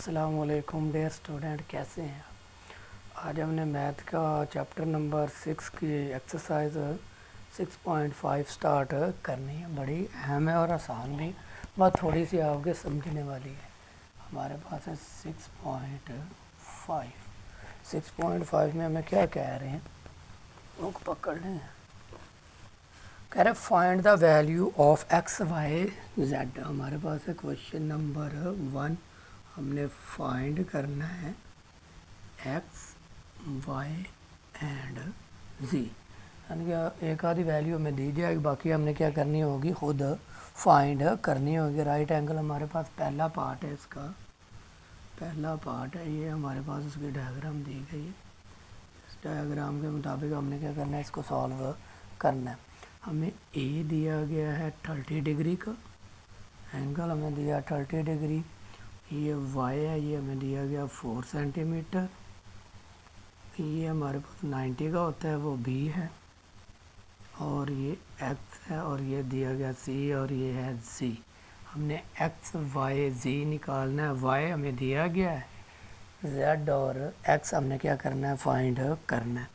अस्सलाम वालेकुम dear student, कैसे हैं आप। आज हमने मैथ का चैप्टर नंबर 6 की एक्सरसाइज 6.5 स्टार्ट करनी है। बड़ी अहम है और आसान भी, बस थोड़ी सी आपके समझने वाली है। हमारे पास है 6.5। 6.5 में हमें क्या कह रहे हैं, बुक पकड़ लें। कह रहे find the value of X Y Z. हमारे पास है क्वेश्चन नंबर 1। हमने फाइंड करना है एक्स वाई एंड जी, यानी कि एक आधी वैल्यू हमें दी जाएगी, बाकी हमने क्या करनी होगी, खुद फाइंड करनी होगी। राइट एंगल हमारे पास पहला पार्ट है, इसका पहला पार्ट है ये। हमारे पास उसकी डायग्राम दी गई है। इस डायग्राम के मुताबिक हमने क्या करना है, इसको सॉल्व करना है। हमें ए दिया गया है 30 डिग्री का एंगल, हमें दिया 30 डिग्री। ये y है, ये हमें दिया गया 4 सेंटीमीटर। ये हमारे पास 90 का होता है, वो b है। और ये x है, और ये दिया गया c, और ये है z। हमने x y z निकालना है। y हमें दिया गया है, z और x हमने क्या करना है, फाइंड करना है।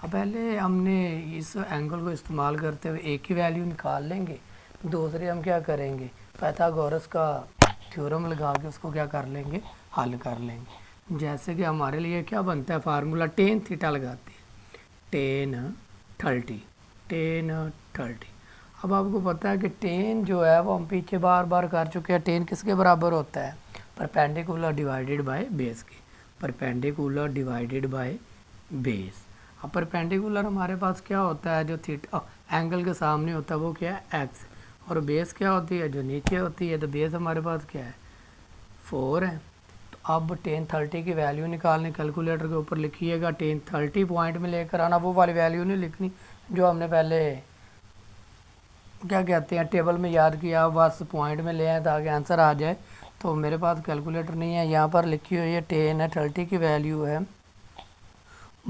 अब पहले हमने इस एंगल को इस्तेमाल करते हुए एक ही वैल्यू निकाल लेंगे। दूसरे हम क्या करेंगे, पाइथागोरस का थ्योरम लगा के उसको क्या कर लेंगे, हल कर लेंगे। जैसे कि हमारे लिए क्या बनता है फार्मूला, टेन थीटा लगाते हैं, टेन 30। अब आपको पता है कि टेन जो है वो हम पीछे बार बार कर चुके हैं। टेन किसके बराबर होता है, परपेंडिकुलर डिवाइडेड बाय बेस के, परपेंडिकुलर डिवाइडेड बाय बेस। अब परपेंडिकुलर हमारे पास क्या होता है, जो थीटा एंगल के सामने होता है वो क्या है, एक्स। और बेस क्या होती है, जो नीचे होती है। तो बेस हमारे पास क्या है, 4 है। तो अब टेन 30 की वैल्यू निकालने, कैलकुलेटर के ऊपर लिखिएगा। टेन 30 पॉइंट में लेकर आना, वो वाली वैल्यू नहीं लिखनी जो हमने पहले क्या कहते हैं टेबल में याद किया, बस पॉइंट में ले आए ताकि आंसर आ जाए। तो मेरे पास कैलकुलेटर नहीं है, यहाँ पर लिखी हुई है टेन है 30 की वैल्यू है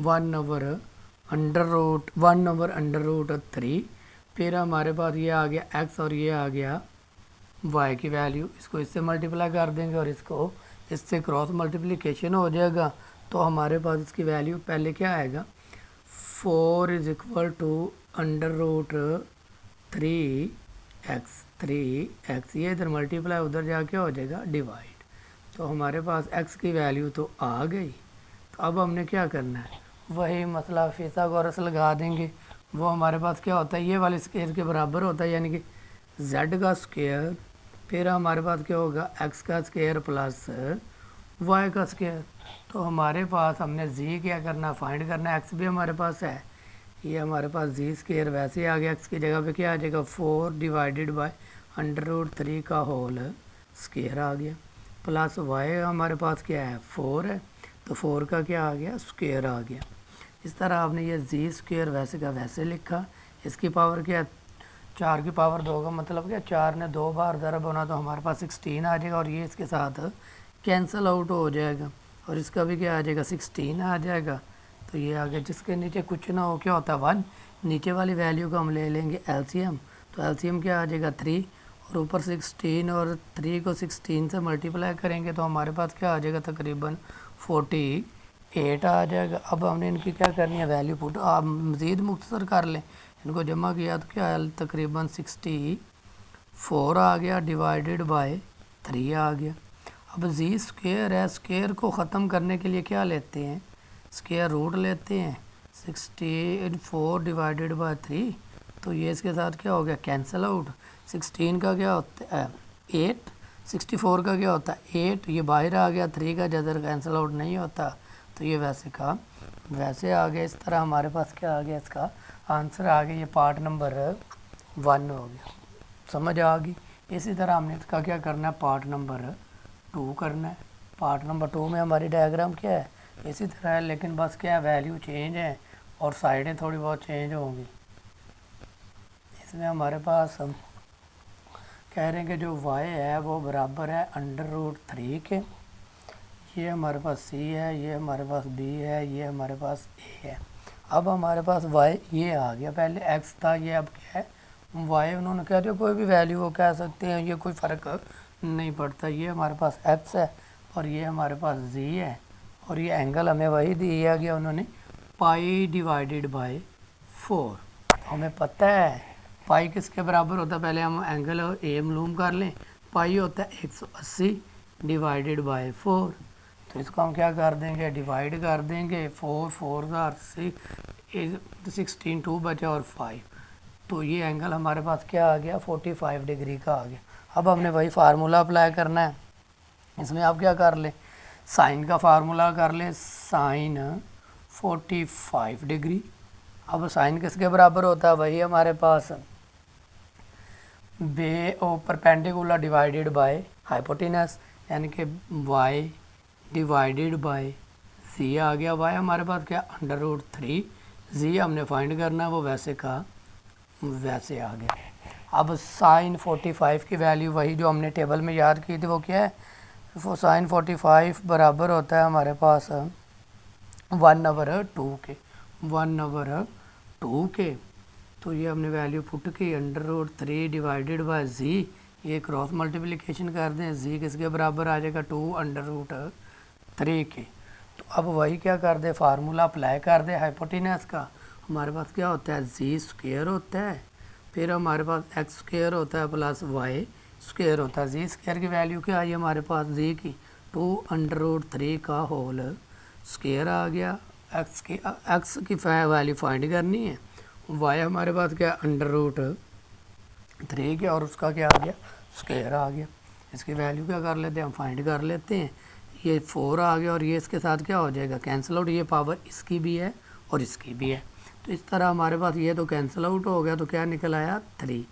1/√3। फिर हमारे पास ये आ गया x और ये आ गया y की वैल्यू। इसको इससे मल्टीप्लाई कर देंगे और इसको इससे क्रॉस मल्टीप्लिकेशन हो जाएगा। तो हमारे पास इसकी वैल्यू पहले क्या आएगा, 4 = √3x। ये इधर मल्टीप्लाई, उधर जाके हो जाएगा डिवाइड। तो हमारे पास x की वैल्यू तो आ गई। तो अब हमने क्या करना है, वही मसला फिथागोरस लगा देंगे। वो हमारे पास क्या होता है, ये वाले स्क्वायर के बराबर होता है, यानी कि z का स्क्वायर, फिर हमारे पास क्या होगा, x का स्क्वायर प्लस y का स्क्वायर। तो हमारे पास हमने z क्या करना, फाइंड करना है। x भी हमारे पास है, ये हमारे पास z स्क्वायर वैसे आ गया। x की जगह पे क्या आ जाएगा, 4 डिवाइडेड बाय √3 का होल स्क्वायर आ गया, प्लस y हमारे पास क्या है, 4 है। तो 4 का क्या आ गया, स्क्वायर आ गया। इस तरह आपने ये जी स्क्वायर वैसे का वैसे लिखा। इसकी पावर क्या, 4 की पावर 2 का मतलब क्या, 4 ने 2 बार ज़रब होना, तो हमारे पास 16 आ जाएगा। और ये इसके साथ कैंसिल आउट हो जाएगा, और इसका भी क्या आ जाएगा, 16 आ जाएगा। तो ये आ गया, जिसके नीचे कुछ ना हो क्या होता है 1। नीचे वाली वैल्यू को हम ले लेंगे एलसीएम। तो एलसीएम क्या आ जाएगा 3, और ऊपर 16, और 3 को 16 से मल्टीप्लाई करेंगे तो हमारे पास क्या आ जाएगा, तकरीबन 48 आ जाएगा। अब हमने इनकी क्या करनी है, वैल्यू पुट। आप मज़ीद मुख्तसर कर लें, इनको जमा किया तो क्या है, तकरीबन 64 आ गया, डिवाइडेड बाय 3 आ गया। अब जी स्क्वायर है, स्क्वायर को ख़त्म करने के लिए क्या लेते हैं, स्क्वायर रूट लेते हैं। 64 डिवाइडेड बाय 3, तो ये इसके साथ क्या हो गया, कैंसिल आउट। 16 का क्या होता है 8, 64 का क्या होता है 8, ये बाहर आ गया। 3 का जदर कैंसिल आउट नहीं होता, तो ये वैसे का वैसे आ गया। इस तरह हमारे पास क्या आ गया, इसका आंसर आ गया। ये पार्ट नंबर 1 हो गया, समझ आ गई। इसी तरह हमने इसका क्या करना है, पार्ट नंबर 2 करना है। पार्ट नंबर 2 में हमारी डायग्राम क्या है, इसी तरह है, लेकिन बस क्या है, वैल्यू चेंज है और साइडें थोड़ी बहुत चेंज होंगी। इसमें हमारे पास हम कह रहे हैं कि जो y है वो बराबर है √3 के। ये हमारे पास c है, ये हमारे पास b है, ये हमारे पास a है। अब हमारे पास y ये आ गया, पहले x था, ये अब क्या है y। उन्होंने कह दिया कोई भी वैल्यू वो कह सकते हैं, ये कोई फ़र्क नहीं पड़ता। ये हमारे पास x है, और ये हमारे पास जी है, और ये एंगल हमें वही दिया गया उन्होंने पाई डिवाइडेड बाय 4। हमें पता है पाई किसके बराबर होता है, पहले हम एंगल ए मालूम कर लें। पाई होता है 180 डिवाइडेड बाय 4। तो इसको हम क्या कर देंगे, डिवाइड कर देंगे। 4 4 16 2 बचा और 5, तो ये एंगल हमारे पास क्या आ गया, 45 डिग्री का आ गया। अब हमने वही फार्मूला अप्लाई करना है। इसमें आप क्या कर लें, साइन का फार्मूला कर लें, साइन 45 डिग्री। अब साइन किसके बराबर होता है, वही हमारे पास परपेंडिकुलर डिवाइडेड बाय हाइपोटेनस, यानी कि y डिवाइडेड बाय z आ गया। y हमारे पास क्या, √3, z हमने फाइंड करना है, वो वैसे का वैसे आ गया। अब साइन 45 की वैल्यू वही जो हमने टेबल में याद की थी, वो क्या है, वो साइन 45 बराबर होता है हमारे पास 1/2 के, 1/2 के। तो ये हमने वैल्यू पुट की, √3 डिवाइडेड बाय जी, ये क्रॉस मल्टीप्लिकेशन कर दें, जी किसके बराबर आ जाएगा, 2√3 के। तो अब वही क्या कर दे, फार्मूला अप्लाई कर दे हाइपोटेनस का। हमारे पास क्या होता है, जी स्क्वायर होता है, फिर हमारे पास एक्स स्क्वायर होता है प्लस वाई स्क्वायर होता है। जी स्क्वायर की वैल्यू क्या आई हमारे पास, जी की 2√3 का होल स्क्वायर आ गया। एक्स की वैल्यू फाइंड करनी है, वाई हमारे पास क्या, √3 के, और उसका क्या आ गया, स्क्वायर आ गया। इसकी वैल्यू क्या कर लेते हैं, हम फाइंड कर लेते हैं। ये 4 आ गया और ये इसके साथ क्या हो जाएगा, कैंसिल आउट। ये पावर इसकी भी है और इसकी भी है, तो इस तरह हमारे पास ये तो कैंसिल आउट हो गया, तो क्या निकल आया 3।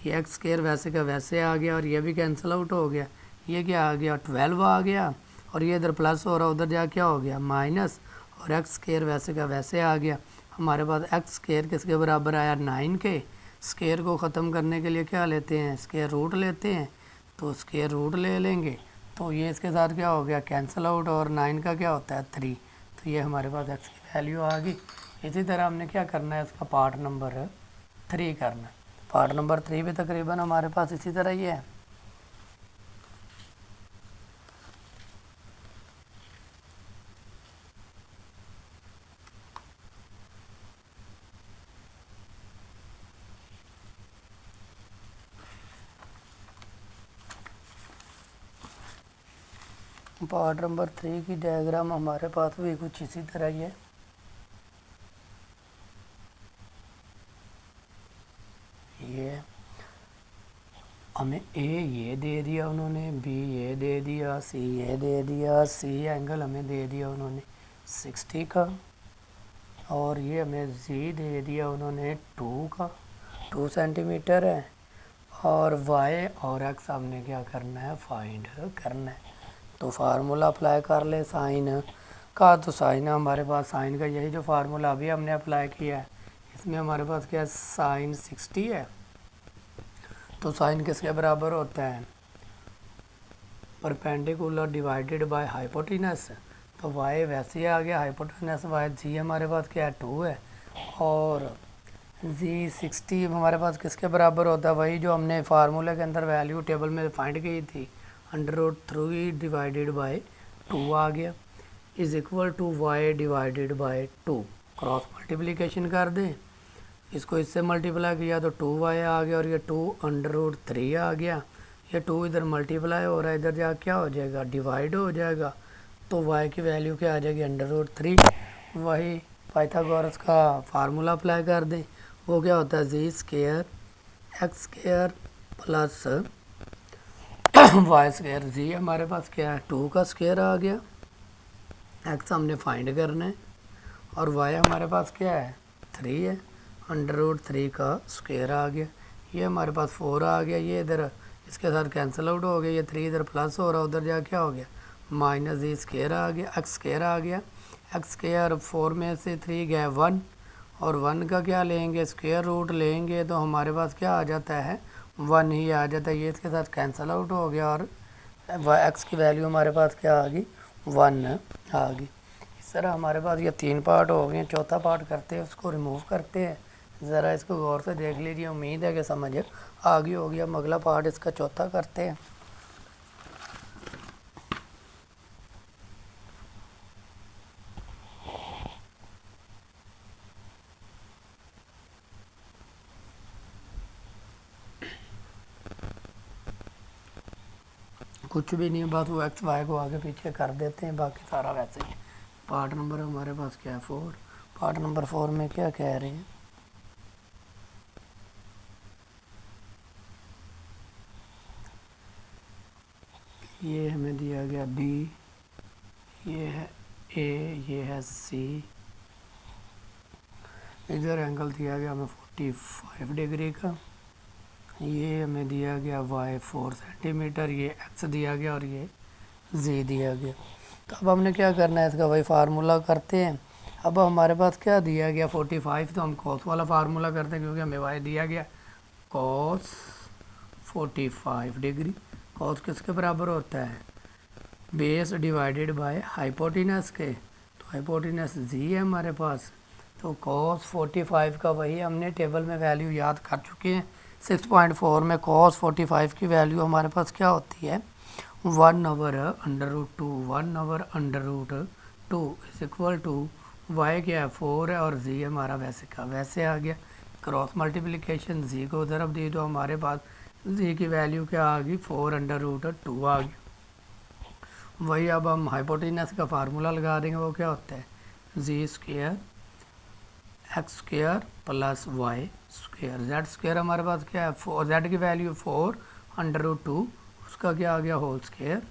ये एक्स स्क्वायर वैसे का वैसे आ गया और ये भी कैंसिल आउट हो गया। ये क्या आ गया, 12 आ गया, और ये इधर प्लस हो रहा, उधर जा क्या हो गया, माइनस, और एक्स स्क्वायर वैसे का वैसे आ गया। हमारे पास एक्स स्क्वायर किसके बराबर आया, 9 के। स्क्वायर को ख़त्म करने के लिए क्या लेते हैं, स्क्वायर रूट लेते हैं, तो स्क्वायर रूट ले लेंगे, तो ये इसके साथ क्या हो गया, कैंसिल आउट, और 9 का क्या होता है 3। तो ये हमारे पास एक्स की वैल्यू आ गई। इसी तरह हमने क्या करना है, इसका पार्ट नंबर 3 करना है। पार्ट नंबर 3 भी तकरीबन हमारे पास इसी तरह ही है। पार्ट नंबर 3 की डायग्राम हमारे पास भी कुछ इसी तरह ही है। ये हमें ए ये दे दिया उन्होंने, बी ये दे दिया, सी ये दे दिया, सी एंगल हमें दे दिया उन्होंने 60 का, और ये हमें जी दे दिया उन्होंने 2 का, 2 सेंटीमीटर है, और वाई और एक्स हमने क्या करना है, फाइंड करना है। तो फार्मूला अप्लाई कर ले साइन का, तो साइन हमारे पास, साइन का यही जो फार्मूला अभी हमने अप्लाई किया है, इसमें हमारे पास क्या है, साइन 60 है। तो साइन किसके बराबर होता है, परपेंडिकुलर डिवाइडेड बाय हाइपोटेनस। तो वाई वैसे ही आ गया, हाइपोटेनस वाई, जी हमारे पास क्या है 2 है, और जी 60 हमारे पास किसके बराबर होता है, वही जो हमने फार्मूले के अंदर वैल्यू टेबल में फाइंड की थी, √3 डिवाइडेड बाय 2 आ गया, is equal to Y divided by 2। Cross multiplication कर दें, इसको इससे मल्टीप्लाई किया तो 2y आ गया, और ये 2√3 आ गया। ये 2 इधर मल्टीप्लाई हो रहा है, इधर जा क्या हो जाएगा, डिवाइड हो जाएगा, तो y की वैल्यू क्या आ जाएगी, √3। वही पाइथागोरस का फार्मूला अप्लाई कर दें, वो क्या होता है, जी square x square plus y square. जी हमारे पास क्या है, 2 का स्क्वायर आ गया, एक्स हमने फाइंड करना है, और वाई हमारे पास क्या है, 3 है, √3 का स्क्वायर आ गया। ये हमारे पास 4 आ गया, ये इधर इसके साथ कैंसिल आउट हो गया, ये 3 इधर प्लस हो रहा, उधर जा क्या हो गया, माइनस जी स्क्वायर आ गया, एक्स स्क्वायर आ गया। एक्स स्क्वायर 4 में से 3 गया 1, और 1 का क्या लेंगे, स्क्वायर रूट लेंगे, तो हमारे पास क्या आ जाता है, 1 ही आ जाता है। ये इसके साथ कैंसिल आउट हो गया, और एक्स की वैल्यू हमारे पास क्या आ गई, 1 आ गई। इस तरह हमारे पास ये 3 पार्ट हो गए। चौथा पार्ट करते हैं, उसको रिमूव करते हैं। ज़रा इसको गौर से देख लीजिए, उम्मीद है कि समझ आ गई होगी। अब अगला पार्ट इसका चौथा करते हैं। कुछ भी नहीं है, बस वो एक्स वाई को आगे पीछे कर देते हैं, बाकी सारा वैसे ही। पार्ट नंबर हमारे पास क्या है 4। पार्ट नंबर 4 में क्या कह रहे हैं, ये हमें दिया गया बी, ये है ए, ये है सी, इधर एंगल दिया गया हमें 45 डिग्री का, ये हमें दिया गया वाई 4 सेंटीमीटर, ये एक्स दिया गया और ये जी दिया गया। तो अब हमने क्या करना है, इसका वही फार्मूला करते हैं। अब हमारे पास क्या दिया गया 45, तो हम कॉस वाला फार्मूला करते हैं क्योंकि हमें वाई दिया गया कॉस 45 डिग्री। कॉस किसके बराबर होता है, बेस डिवाइडेड बाय हाइपोटेनस के, तो हाइपोटेनस जी है हमारे पास। तो कॉस 45 का वही हमने टेबल में वैल्यू याद कर चुके हैं। 6.4 में कॉस 45 की वैल्यू हमारे पास क्या होती है 1/√2, 1/√2 इज इक्वल टू वाई क्या है 4 है और जी हमारा वैसे का वैसे आ गया। क्रॉस मल्टीप्लिकेशन जी को तरफ दी तो हमारे पास जी की वैल्यू क्या आ गई 4/√2 आ गई। वही अब हम हाइपोटेनस का फार्मूला लगा देंगे, वो क्या होता है जी square x square plus y square, z square हमारे पास क्या है 4, जेड की वैल्यू 4/√2, उसका क्या आ गया होल स्क्वायर,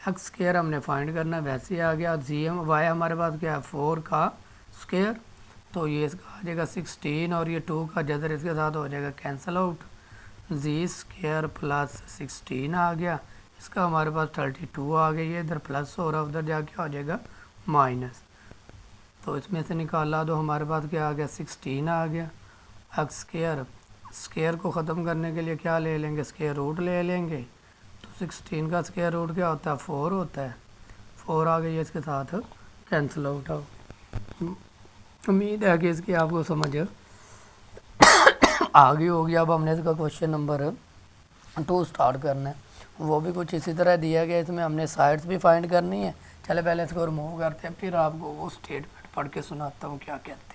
एक्स स्क्वायर हमने फाइंड करना वैसे ही आ गया, जी एम वाई हमारे पास क्या है 4 का स्क्वायर, तो ये इसका आ जाएगा 16 और ये 2 का जदर इसके साथ हो जाएगा कैंसिल आउट, जी स्क्वायर प्लस 16 आ गया, इसका हमारे पास 32 आ गया, ये इधर प्लस हो रहा है उधर जाके हो जाएगा माइनस, तो इसमें से निकाला तो हमारे पास क्या आ गया 16 आ गया। एक्स स्क्वायर, स्क्वायर को ख़त्म करने के लिए क्या ले लेंगे स्क्वायर रूट ले लेंगे, तो 16 का स्क्वायर रूट क्या होता है 4 होता है, 4 आ गई इसके साथ कैंसिल आउट हो। उम्मीद है कि इसकी आपको समझ आ गई होगी। अब हमने इसका क्वेश्चन नंबर 2 स्टार्ट करना है, वो भी कुछ इसी तरह दिया गया, इसमें हमने साइड्स भी फाइंड करनी है। चले पहले इसको रिमूव करते हैं, फिर आपको वो स्टेटमेंट पढ़ के सुनाता हूँ क्या कहते हैं।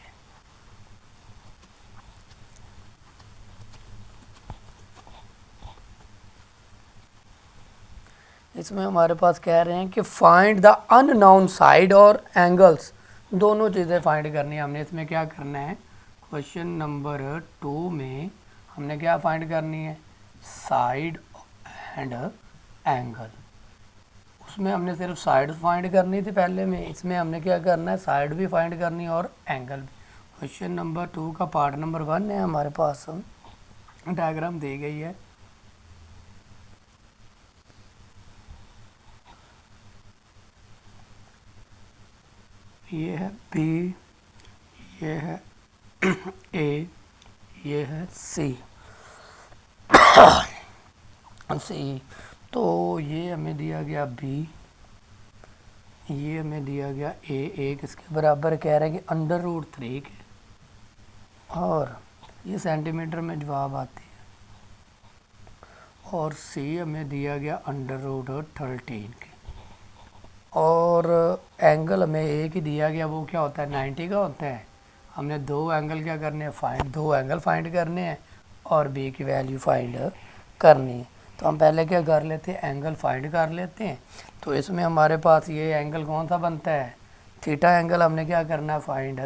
इसमें हमारे पास कह रहे हैं कि फाइंड द अननोन साइड और एंगल्स, दोनों चीज़ें फाइंड करनी है हमने। इसमें क्या करना है क्वेश्चन नंबर 2 में हमने क्या फाइंड करनी है साइड एंड एंगल, उसमें हमने सिर्फ साइड फाइंड करनी थी पहले में, इसमें हमने क्या करना है साइड भी फाइंड करनी है और एंगल भी। क्वेश्चन नंबर 2 का पार्ट नंबर 1 है हमारे पास, डायग्राम दी गई है, ये है बी, ये है ए, ये है सी सी, तो ये हमें दिया गया बी, ये हमें दिया गया ए किसके बराबर कह रहे हैं कि √3 के, और ये सेंटीमीटर में जवाब आती है, और सी हमें दिया गया √13 के, और एंगल हमें एक ही दिया गया, वो क्या होता है 90 का होता है। हमने दो एंगल क्या करने हैं फाइंड, दो एंगल फाइंड करने हैं और बी की वैल्यू फाइंड करनी है। तो हम पहले क्या कर लेते हैं एंगल फाइंड कर लेते हैं। तो इसमें हमारे पास ये एंगल कौन सा बनता है थीटा एंगल, हमने क्या करना है फाइंड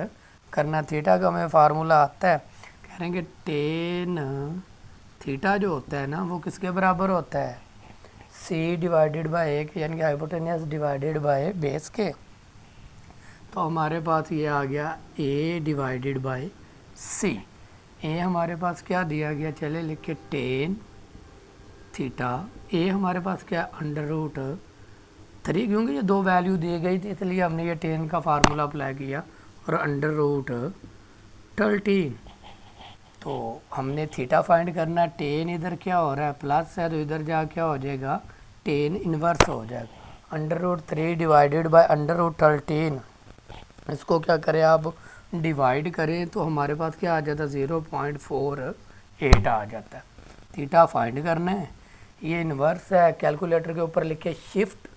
करना। थीटा का हमें फार्मूला आता है, कह रहे हैं कि टेन थीटा जो होता है ना वो किसके बराबर होता है सी डिवाइडेड बाय ए के, यानी कि हाइपोटेनस डिवाइडेड बाय बेस के। तो हमारे पास ये आ गया ए डिवाइडेड बाय सी, ए हमारे पास क्या दिया गया चले लिख के टेन थीटा, ए हमारे पास क्या √3, क्योंकि ये दो वैल्यू दी गई थी इसलिए हमने ये टेन का फार्मूला अप्लाई किया, और √13। तो हमने थीटा फाइंड करना है, टेन इधर क्या हो रहा है प्लस है तो इधर जा क्या हो जाएगा टेन इन्वर्स हो जाएगा, √3 डिवाइडेड बाय √13। इसको क्या करें आप डिवाइड करें तो हमारे पास क्या आ जाता है 0.48 आ जाता है। थीटा फाइंड करना है, ये इन्वर्स है, कैलकुलेटर के ऊपर लिखे शिफ्ट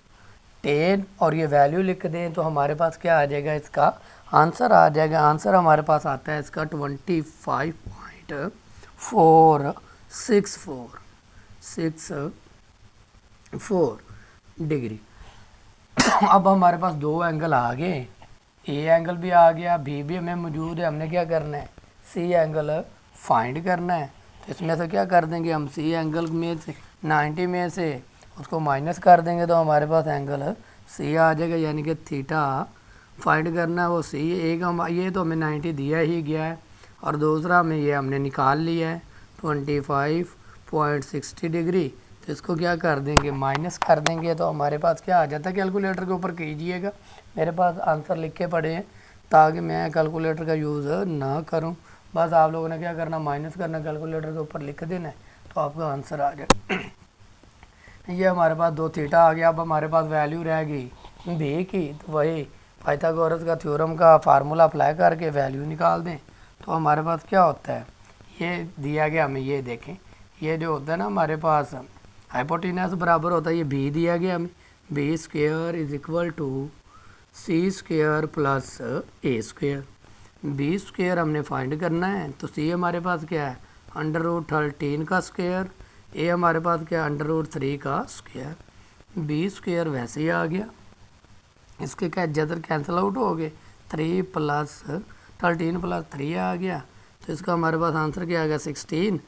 10 और ये वैल्यू लिख दें तो हमारे पास क्या आ जाएगा इसका आंसर आ जाएगा। आंसर हमारे पास आता है इसका 25.464। डिग्री। अब हमारे पास दो एंगल आ गए, ए एंगल भी आ गया, बी भी हमें मौजूद है। हमने क्या करना है, सी एंगल फाइंड करना है। तो इसमें से क्या कर देंगे हम, सी एंगल में से 90 में से उसको माइनस कर देंगे तो हमारे पास एंगल सी आ जाएगा, यानी कि थीटा फाइंड करना है वो सी। एक हम ये तो हमें 90 दिया ही गया है, और दूसरा हमें ये हमने निकाल लिया है 25.60 डिग्री। तो इसको क्या कर देंगे, माइनस कर देंगे, तो हमारे पास क्या आ जाता है, कैलकुलेटर के ऊपर कीजिएगा, मेरे पास आंसर लिख के पड़े हैं ताकि मैं कैलकुलेटर का यूज़ ना करूं। बस आप लोगों ने क्या करना, माइनस करना, कैलकुलेटर के ऊपर लिख देना है, तो आपका आंसर आ जाए। ये हमारे पास दो थीटा आ गया। अब हमारे पास वैल्यू रह गई बी की, तो वही पाइथागोरस का थ्योरम का फार्मूला अप्लाई करके वैल्यू निकाल दें। तो हमारे पास क्या होता है, ये दिया गया हमें, ये देखें, ये जो होता है ना हमारे पास हाइपोटेनस बराबर होता है, ये बी दिया गया हमें, B square is equal to C square plus A square. B square हमने फाइंड करना है, तो सी हमारे पास क्या है, √13 का स्क्वेयर, ए हमारे पास क्या है, √3 का स्क्वेयर। बी स्क्वेयर वैसे ही आ गया, इसके क्या जदर कैंसिल आउट हो गए, 3 + 13 + 3 आ गया। तो इसका हमारे पास आंसर क्या आ गया, 16।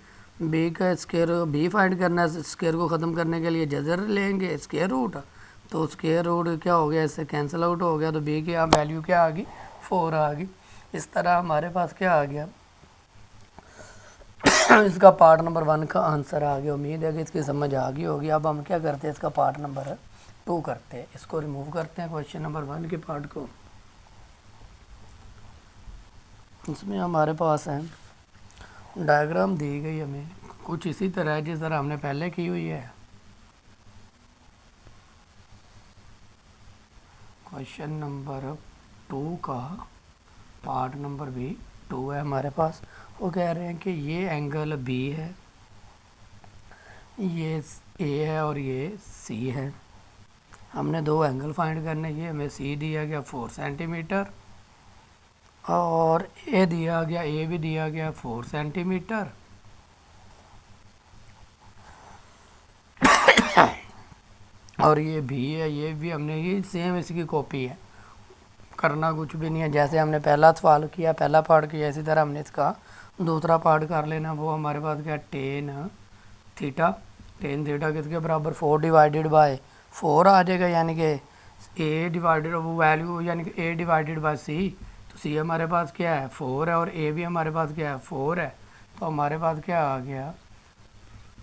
बी का स्क्वायर बी फाइंड करना है, स्क्वायर को ख़त्म करने के लिए जदर लेंगे स्क्वायर रूट, तो स्क्वायर रूट क्या हो गया, इससे कैंसिल आउट हो गया, तो बी की यहाँ वैल्यू क्या आ गई, 4 आ गई। इस तरह हमारे पास क्या आ गया, इसका पार्ट नंबर 1 का आंसर आ गया। उम्मीद है कि इसकी समझ आ गई होगी। अब हम क्या करते हैं, इसका पार्ट नंबर 2 करते हैं, इसको रिमूव करते हैं क्वेश्चन नंबर 1 के पार्ट को। इसमें हमारे पास है डायग्राम दी गई हमें कुछ इसी तरह है जिस तरह हमने पहले की हुई है। क्वेश्चन नंबर 2 का पार्ट नंबर भी 2 है हमारे पास। वो कह रहे हैं कि ये एंगल बी है, ये ए है और ये सी है। हमने दो एंगल फाइंड करने, ये हमें सी दिया गया 4 सेंटीमीटर और ए दिया गया, ए भी दिया गया 4 सेंटीमीटर। और ये भी है, ये भी हमने, ये सेम इसकी कॉपी है, करना कुछ भी नहीं है। जैसे हमने पहला सवाल किया, पहला पार्ट किया, इसी तरह हमने इसका दूसरा पार्ट कर लेना। वो हमारे पास क्या, टेन थीटा किसके बराबर, 4/4 आ जाएगा, यानी कि ए डिवाइडेड वो वैल्यू, यानी कि ए डिवाइडेड बाय सी। तो सी हमारे पास क्या है, 4 है, और ए भी हमारे पास क्या है, 4 है। तो हमारे पास क्या आ गया,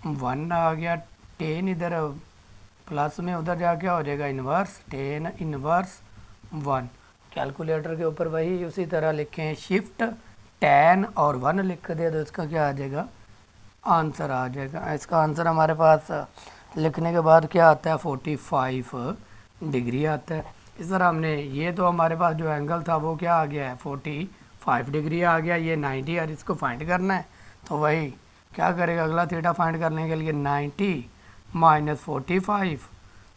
1 आ गया। टेन इधर प्लस में उधर जा क्या हो जाएगा, इन्वर्स, टेन इन्वर्स 1। कैलकुलेटर के ऊपर वही उसी तरह लिखें, शिफ्ट tan और 1 लिख दे, तो इसका क्या आ जाएगा, आंसर आ जाएगा। इसका आंसर हमारे पास लिखने के बाद क्या आता है, 45 डिग्री आता है। इस तरह हमने, ये तो हमारे पास जो एंगल था वो क्या आ गया है, 45 डिग्री आ गया, ये 90 और इसको फाइंड करना है। तो वही क्या करेगा, अगला थीटा फाइंड करने के लिए 90 - 45,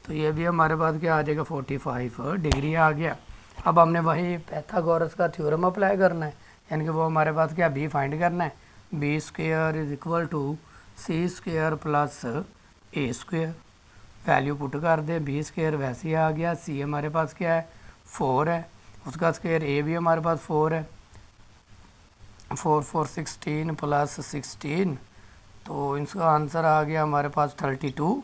तो ये भी हमारे पास क्या आ जाएगा, 45 डिग्री आ गया। अब हमने वही पाइथागोरस का थ्योरम अप्लाई करना है, यानी कि वो हमारे पास क्या, बी फाइंड करना है। B square is equal to C square plus A square. Value put कर दे, बी स्क्वेयर वैसे ही आ गया, सी हमारे पास क्या है, 4 है, उसका स्क्वेयर ए भी हमारे पास 4 है, 4 4 16 + 16, तो इसका आंसर आ गया हमारे पास 32।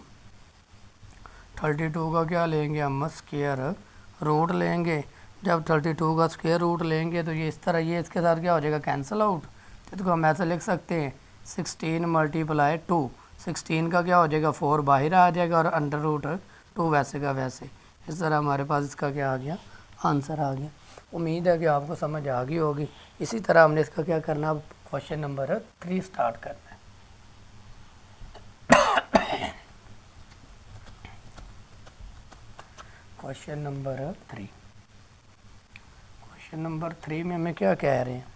32 का क्या लेंगे हम, स्क्वेयर रूट लेंगे। जब 32 का स्क्वेयर रूट लेंगे तो ये इस तरह, ये इसके साथ क्या हो जाएगा, कैंसिल आउट। तो इसको हम ऐसे लिख सकते हैं, 16 × 2, 16 का क्या हो जाएगा, 4 बाहर आ जाएगा, और √2 वैसे का वैसे। इस तरह हमारे पास इसका क्या आ गया, आंसर आ गया। उम्मीद है कि आपको समझ आ गई होगी। इसी तरह हमने इसका क्या करना, अब क्वेश्चन नंबर 3 स्टार्ट करना है। क्वेश्चन नंबर 3, क्वेश्चन नंबर 3 में हमें क्या कह रहे हैं,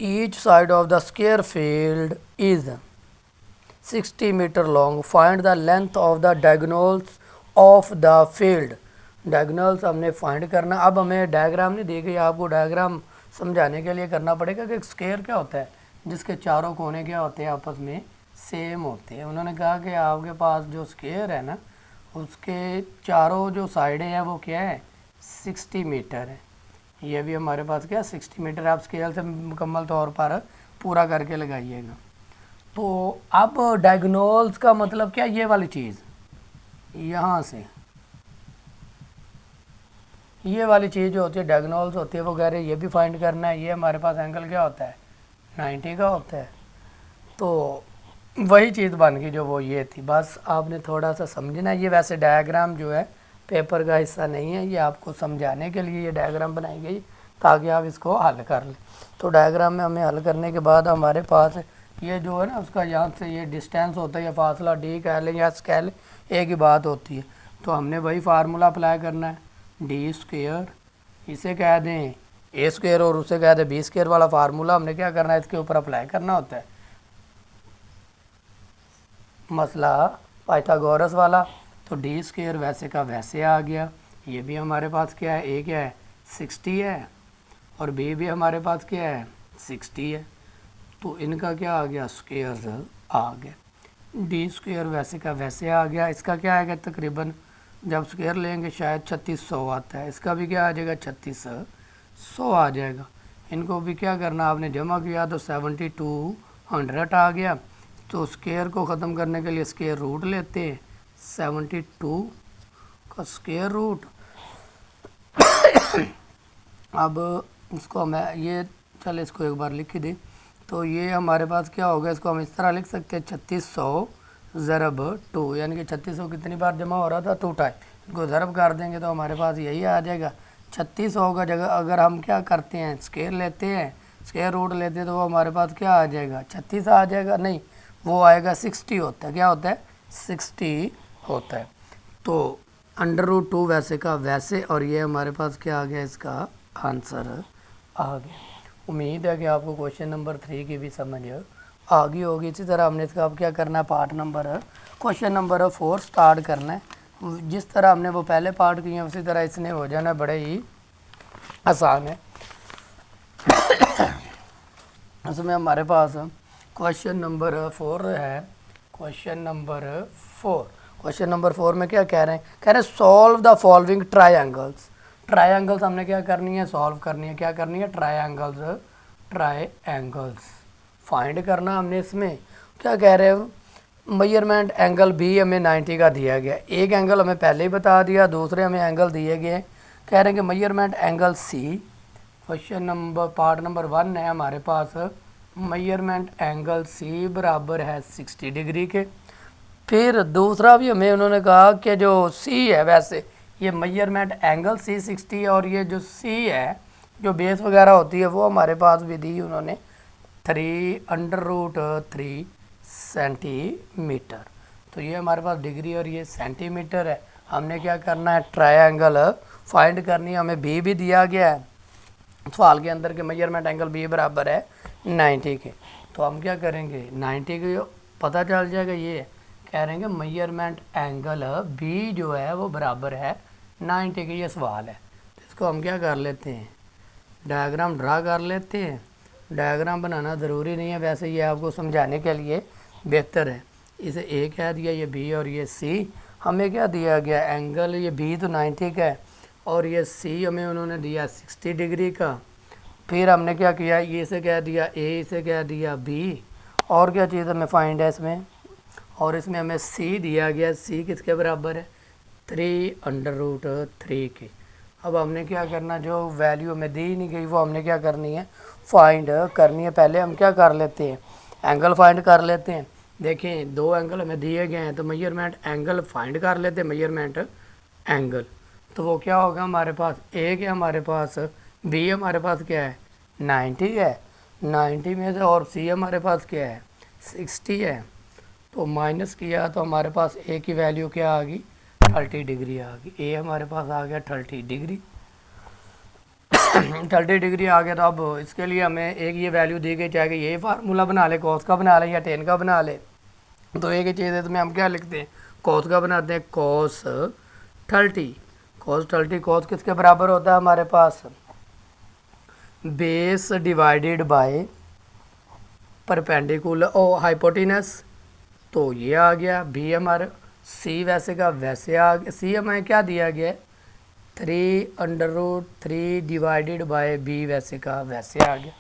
each side of the square field is 60 metre long, find the length of the diagonals of the field. Diagonals हमने फाइंड करना। अब हमें डायग्राम नहीं दी गई, आपको डायग्राम समझाने के लिए करना पड़ेगा कि स्क्वायर क्या होता है, जिसके चारों कोने क्या होते हैं, आपस में सेम होते हैं। उन्होंने कहा कि आपके पास जो स्क्वायर है ना, उसके चारों जो साइडें हैं वो क्या है 60 मीटर है। ये भी हमारे पास क्या 60 मीटर, आप स्केल से मुकम्मल तौर पर पूरा करके लगाइएगा। तो अब डायगोनल्स का मतलब क्या, ये वाली चीज़ यहाँ से ये वाली चीज़ जो होती है डायगोनल्स होती है वो कह रहे हैं ये भी फाइंड करना है। ये हमारे पास एंगल क्या होता है 90 का होता है। तो वही चीज़ बन गई जो वो ये थी, बस आपने थोड़ा सा समझना है। ये वैसे डायग्राम जो है पेपर का हिस्सा नहीं है, ये आपको समझाने के लिए ये डायग्राम बनाई गई ताकि आप इसको हल कर लें। तो डायग्राम में हमें हल करने के बाद हमारे पास ये जो है ना उसका यहाँ से ये डिस्टेंस होता है, या फासला डी कह लें या एस कह लें, एक ही बात होती है। तो हमने वही फार्मूला अप्लाई करना है, डी स्क्वेयर इसे कह दें ए स्क्वेयर और उसे कह दें बी स्क्वेयर वाला फार्मूला हमने क्या करना है इसके ऊपर अप्लाई करना होता है, मसला पाइथागोरस वाला। तो डी स्क्वेयर वैसे का वैसे आ गया। ये भी हमारे पास क्या है, ए क्या है 60 है और बी भी हमारे पास क्या है 60 है। तो इनका क्या आ गया स्क्वेयर आ गया। डी स्क्वेयर वैसे का वैसे आ गया। इसका क्या आएगा तकरीबन, जब स्क्वेयर लेंगे शायद 3600 आता है। इसका भी क्या आ जाएगा 3600 आ जाएगा। इनको भी क्या करना, आपने जमा किया तो 7200 आ गया। तो स्क्वेयर को ख़त्म करने के लिए स्क्वेयर रूट लेते हैं, 72 का स्क्वेयर रूट। अब इसको मैं ये चल इसको एक बार लिख ही दें। तो ये हमारे पास क्या होगा, इसको हम इस तरह लिख सकते हैं 3600 ज़रब 2, यानी कि 3600 कितनी बार जमा हो रहा था 2 टाइम। इसको ज़रब कर देंगे तो हमारे पास यही आ जाएगा 3600 का जगह अगर हम क्या करते हैं स्क्वेयर लेते हैं, स्क्वेयर रूट लेते हैं, तो वो हमारे पास क्या आ जाएगा 36 आ जाएगा, नहीं वो आएगा 60 होता है। क्या होता है 60 होता है। तो √2 वैसे का वैसे, और ये हमारे पास क्या आ गया, इसका आंसर आ गया। उम्मीद है कि आपको क्वेश्चन नंबर 3 की भी समझ आ गई होगी। इसी तरह हमने इसका अब क्या करना है, part number question number 4 start करना है। जिस तरह हमने वो पहले पार्ट किए हैं उसी तरह इसने हो जाना, बड़े ही आसान है। इसमें हमारे पास क्वेश्चन नंबर 4 है। क्वेश्चन नंबर 4 में क्या कह रहे हैं, कह रहे हैं solve the following triangles. Triangles हमने क्या करनी है, सॉल्व करनी है। क्या करनी है, ट्रायंगल्स फाइंड करना हमने। इसमें क्या कह रहे हैं, मेजरमेंट एंगल बी हमें 90 का दिया गया। एक एंगल हमें पहले ही बता दिया, दूसरे हमें एंगल दिए गए। कह रहे हैं कि measurement angle C, question number part number 1 है हमारे पास। मेजरमेंट एंगल सी बराबर है 60 डिग्री के। फिर दूसरा भी हमें उन्होंने कहा कि जो सी है, वैसे ये मेजरमेंट एंगल सी 60 और ये जो सी है जो बेस वगैरह होती है वो हमारे पास भी दी उन्होंने 3√3 सेंटीमीटर। तो ये हमारे पास डिग्री और ये सेंटीमीटर है। हमने क्या करना है, ट्रायंगल फाइंड करनी है। हमें बी भी दिया गया है सवाल के अंदर के मेजरमेंट एंगल बी बराबर है 90 के। तो हम क्या करेंगे 90 के पता चल जाएगा। ये कह रहे हैं कि मेजरमेंट एंगल बी जो है वो बराबर है 90 के, ये सवाल है। तो इसको हम क्या कर लेते हैं, डायग्राम ड्रा कर लेते हैं। डायग्राम बनाना ज़रूरी नहीं है, वैसे ये आपको समझाने के लिए बेहतर है। इसे ए कह दिया, ये बी और ये सी। हमें क्या दिया गया एंगल, ये बी तो 90 का है और ये सी हमें उन्होंने दिया 60 डिग्री का। फिर हमने क्या किया, ये से कह दिया ए, इसे कह दिया बी, और क्या चीज़ हमें फाइंड है इसमें, और इसमें हमें सी दिया गया। सी किसके बराबर है 3√3 के। अब हमने क्या करना, जो वैल्यू हमें दी नहीं गई वो हमने क्या करनी है, फाइंड करनी है। पहले हम क्या कर लेते हैं, एंगल फाइंड कर लेते हैं। देखें 2 एंगल हमें दिए गए हैं तो मेजरमेंट एंगल फाइंड कर लेते हैं। मेजरमेंट एंगल तो वो क्या होगा हमारे पास, ए के हमारे पास, बी हमारे पास क्या है 90 है, 90 में से, और सी हमारे पास क्या है 60 है। तो माइनस किया तो हमारे पास ए की वैल्यू क्या आ गई 30 डिग्री आ गई। ए हमारे पास आ गया 30 डिग्री। 30 डिग्री आ गया। तो अब इसके लिए हमें एक ये वैल्यू दी गई, चाहे कि ये फार्मूला बना ले, कॉस का बना ले या टेन का बना ले। तो एक ही चीज़ है, इसमें हम क्या लिखते हैं, कॉस का बनाते हैं, कॉस 30। कॉस किसके बराबर होता है हमारे पास, बेस डिवाइडेड बाय परपेंडिकुलर और हाइपोटेनस। तो ये आ गया बी हमारे सी वैसे का वैसे आ गया, सी हमें क्या दिया गया है 3√3 डिवाइडेड बाय बी वैसे का वैसे आ गया।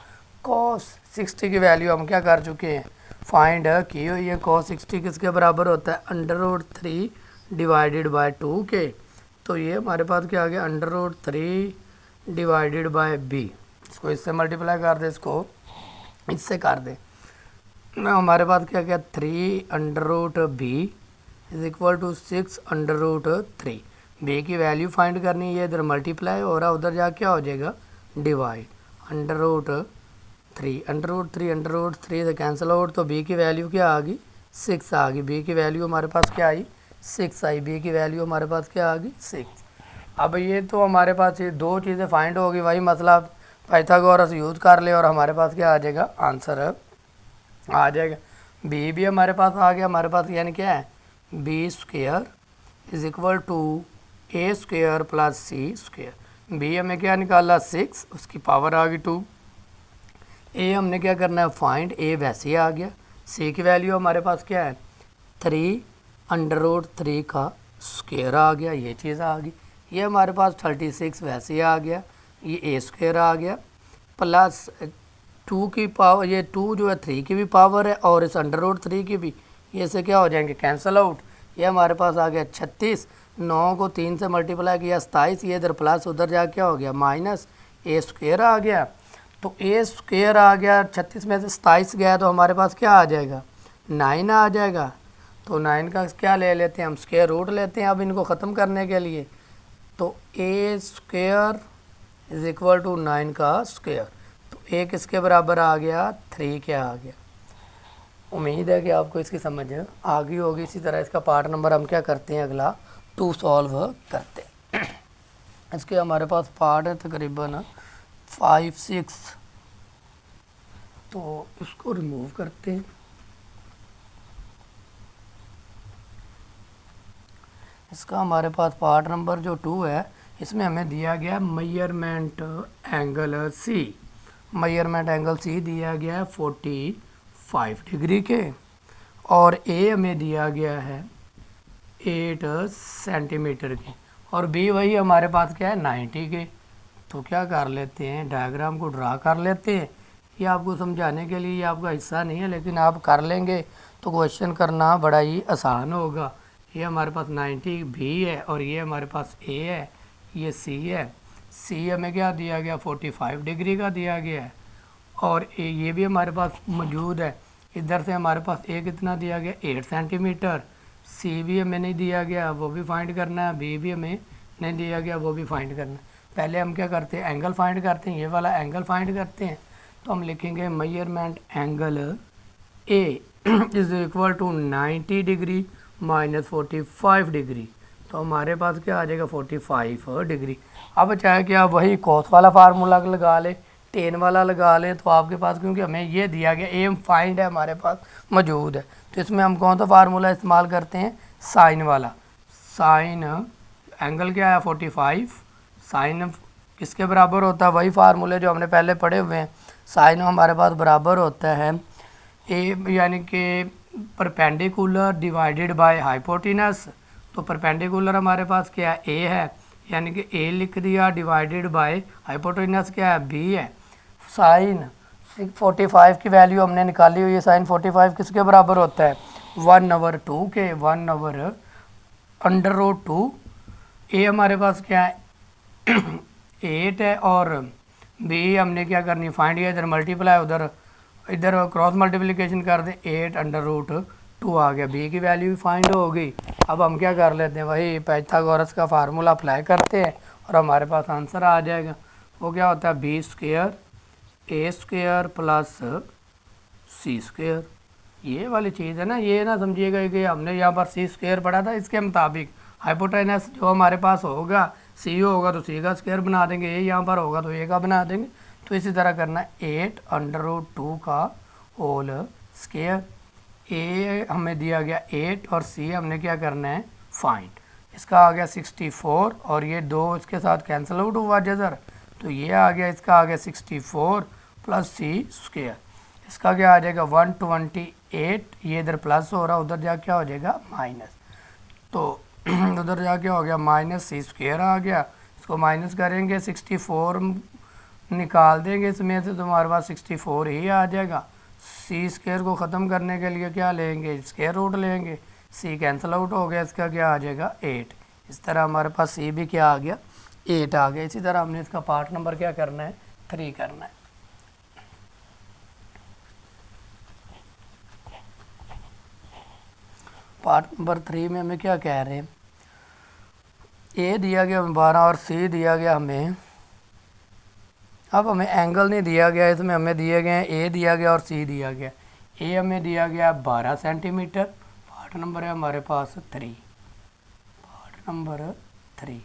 cos 60 की वैल्यू हम क्या कर चुके हैं फाइंड की हुई है। cos 60 किसके बराबर होता है √3 डिवाइडेड बाय 2 के। तो ये हमारे पास क्या आ गया √3 डिवाइडेड बाय बी। इसको इससे मल्टीप्लाई कर दे, इसको इससे कर दे ना, हमारे पास क्या क्या 3√b is equal to 6√3। B की वैल्यू फाइंड करनी है, इधर मल्टीप्लाई हो रहा है, उधर जा क्या हो जाएगा डिवाइड √3 √3 से कैंसिल आउट, तो बी की वैल्यू क्या आ गई 6 आ गई। बी की वैल्यू हमारे पास क्या आई 6 आई। बी की वैल्यू हमारे पास क्या आ गई 6। अब ये तो हमारे पास ये दो चीज़ें फाइंड होगी, वही मसला पाइथागोरस यूज़ कर ले और हमारे पास क्या आ जाएगा आंसर आ जाएगा। बी भी हमारे पास आ गया, हमारे पास यानी क्या है B square is equal to A square plus C square. B हमें क्या निकाला 6, उसकी पावर आ गई 2। ए हमने क्या करना है फाइंड, ए वैसे ही आ गया। सी की वैल्यू हमारे पास क्या है 3√3 का स्क्वेयर आ गया, ये चीज़ आ गई। ये हमारे पास 36 वैसे ही आ गया, ये ए स्क्वेयर आ गया प्लस 2 की पावर, ये 2 जो है 3 की भी पावर है और इस √3 की भी, ये से क्या हो जाएंगे कैंसिल आउट। ये हमारे पास आ गया 36, 9 को 3 से मल्टीप्लाई किया 27, ये इधर प्लस उधर जा क्या हो गया माइनस, ए स्क्वेयर आ गया। तो ए स्क्वेयर आ गया, 36 में से 27 गया तो हमारे पास क्या आ जाएगा 9 आ जाएगा। तो 9 का क्या ले लेते हैं हम स्क्वेयर रूट लेते हैं अब इनको ख़त्म करने के लिए। तो ए स्क्वेयर इज इक्वल टू 9 का स्क्वेयर, तो ए किसके बराबर आ गया 3 के आ गया। उम्मीद है कि आपको इसकी समझ आ गई होगी। इसी तरह इसका पार्ट नंबर हम क्या करते हैं अगला 2 सॉल्व करते हैं। इसके हमारे पास पार्ट है तकरीबन 5 6, तो इसको रिमूव करते हैं। इसका हमारे पास पार्ट नंबर जो 2 है, इसमें हमें दिया गया measurement angle C. Measurement angle C दिया गया है 45 डिग्री के और ए हमें दिया गया है 8 सेंटीमीटर के और बी वही हमारे पास क्या है 90 के। तो क्या कर लेते हैं डायग्राम को ड्रा कर लेते हैं। ये आपको समझाने के लिए ये आपका हिस्सा नहीं है, लेकिन आप कर लेंगे तो क्वेश्चन करना बड़ा ही आसान होगा। ये हमारे पास 90 भी है और ये हमारे पास ए है, ये सी है। सी हमें क्या दिया गया 45 डिग्री का दिया गया है और ये भी हमारे पास मौजूद है। इधर से हमारे पास ए कितना दिया गया 8 सेंटीमीटर। सी भी हमें नहीं दिया गया, वो भी फाइंड करना है। बी भी हमें नहीं दिया गया, वो भी फाइंड करना है। पहले हम क्या करते हैं एंगल फाइंड करते हैं, ये वाला एंगल फाइंड करते हैं। तो हम लिखेंगे measurement angle A is equal to 90 degree minus 45 degree. तो हमारे पास क्या आ जाएगा 45 डिग्री। अब चाहे कि आप वही कॉस वाला फार्मूला लगा लें, टेन वाला लगा लें, तो आपके पास क्योंकि हमें ये दिया गया एम फाइंड है हमारे पास मौजूद है, तो इसमें हम कौन सा फार्मूला इस्तेमाल करते हैं साइन वाला। साइन एंगल क्या है 45, साइन किसके बराबर होता है वही फार्मूले जो हमने पहले पढ़े हुए हैं। साइन हमारे पास बराबर होता है ए यानी कि परपेंडिकुलर डिवाइडेड बाय हाइपोटेनस। तो परपेंडिकुलर हमारे पास क्या है ए है, यानी कि ए लिख दिया डिवाइडेड बाय हाइपोटेनस क्या है बी है। साइन 45 की वैल्यू हमने निकाली हुई है। साइन 45 किसके बराबर होता है 1/2 के, 1/√2। ए हमारे पास क्या है 8 है और बी हमने क्या करनी फाइंड किया, इधर मल्टीप्लाई उधर इधर क्रॉस मल्टीप्लिकेशन कर दें 8/√2 आ गया। बी की वैल्यू भी फाइंड हो गई। अब हम क्या कर लेते हैं वही पाइथागोरस का फार्मूला अप्लाई करते हैं और हमारे पास आंसर आ जाएगा। वो क्या होता है बी स्क्वेयर ए स्क्वेयर प्लस सी स्क्वेयर। ये वाली चीज़ है ना, ये ना समझिएगा कि हमने यहाँ पर सी स्क्वेयर पढ़ा था, इसके मुताबिक हाइपोटेनस जो हमारे पास होगा सी होगा तो सी का स्क्वायर बना देंगे, ए यहाँ पर होगा तो ए का बना देंगे। तो इसी तरह करना है 8/√2 का होल स्क्वायर। ए हमें दिया गया 8 और सी हमने क्या करना है फाइंड। इसका आ गया 64 और ये 2 इसके साथ कैंसिल आउट हुआ जजर, तो ये आ गया इसका आ गया 64 प्लस सी स्क्वायर। इसका क्या आ जाएगा 128, ये इधर प्लस हो रहा उधर जा क्या हो जाएगा माइनस। तो उधर जाके हो गया माइनस सी स्क्वायर आ गया, इसको माइनस करेंगे 64 निकाल देंगे इसमें से, तो हमारे पास 64 ही आ जाएगा। सी स्क्वायर को ख़त्म करने के लिए क्या लेंगे, स्क्वायर रूट लेंगे, सी कैंसिल आउट हो गया, इसका क्या आ जाएगा 8। इस तरह हमारे पास सी भी क्या आ गया 8 आ गया। इसी तरह हमने इसका पार्ट नंबर क्या करना है 3 करना है। पार्ट नंबर 3 में हमें क्या कह रहे हैं, ए दिया गया हमें 12 और सी दिया गया हमें, अब हमें एंगल नहीं दिया गया, इसमें हमें दिए गए हैं ए दिया गया और सी दिया गया। ए हमें दिया गया 12 सेंटीमीटर, पार्ट नंबर है हमारे पास 3, पार्ट नंबर 3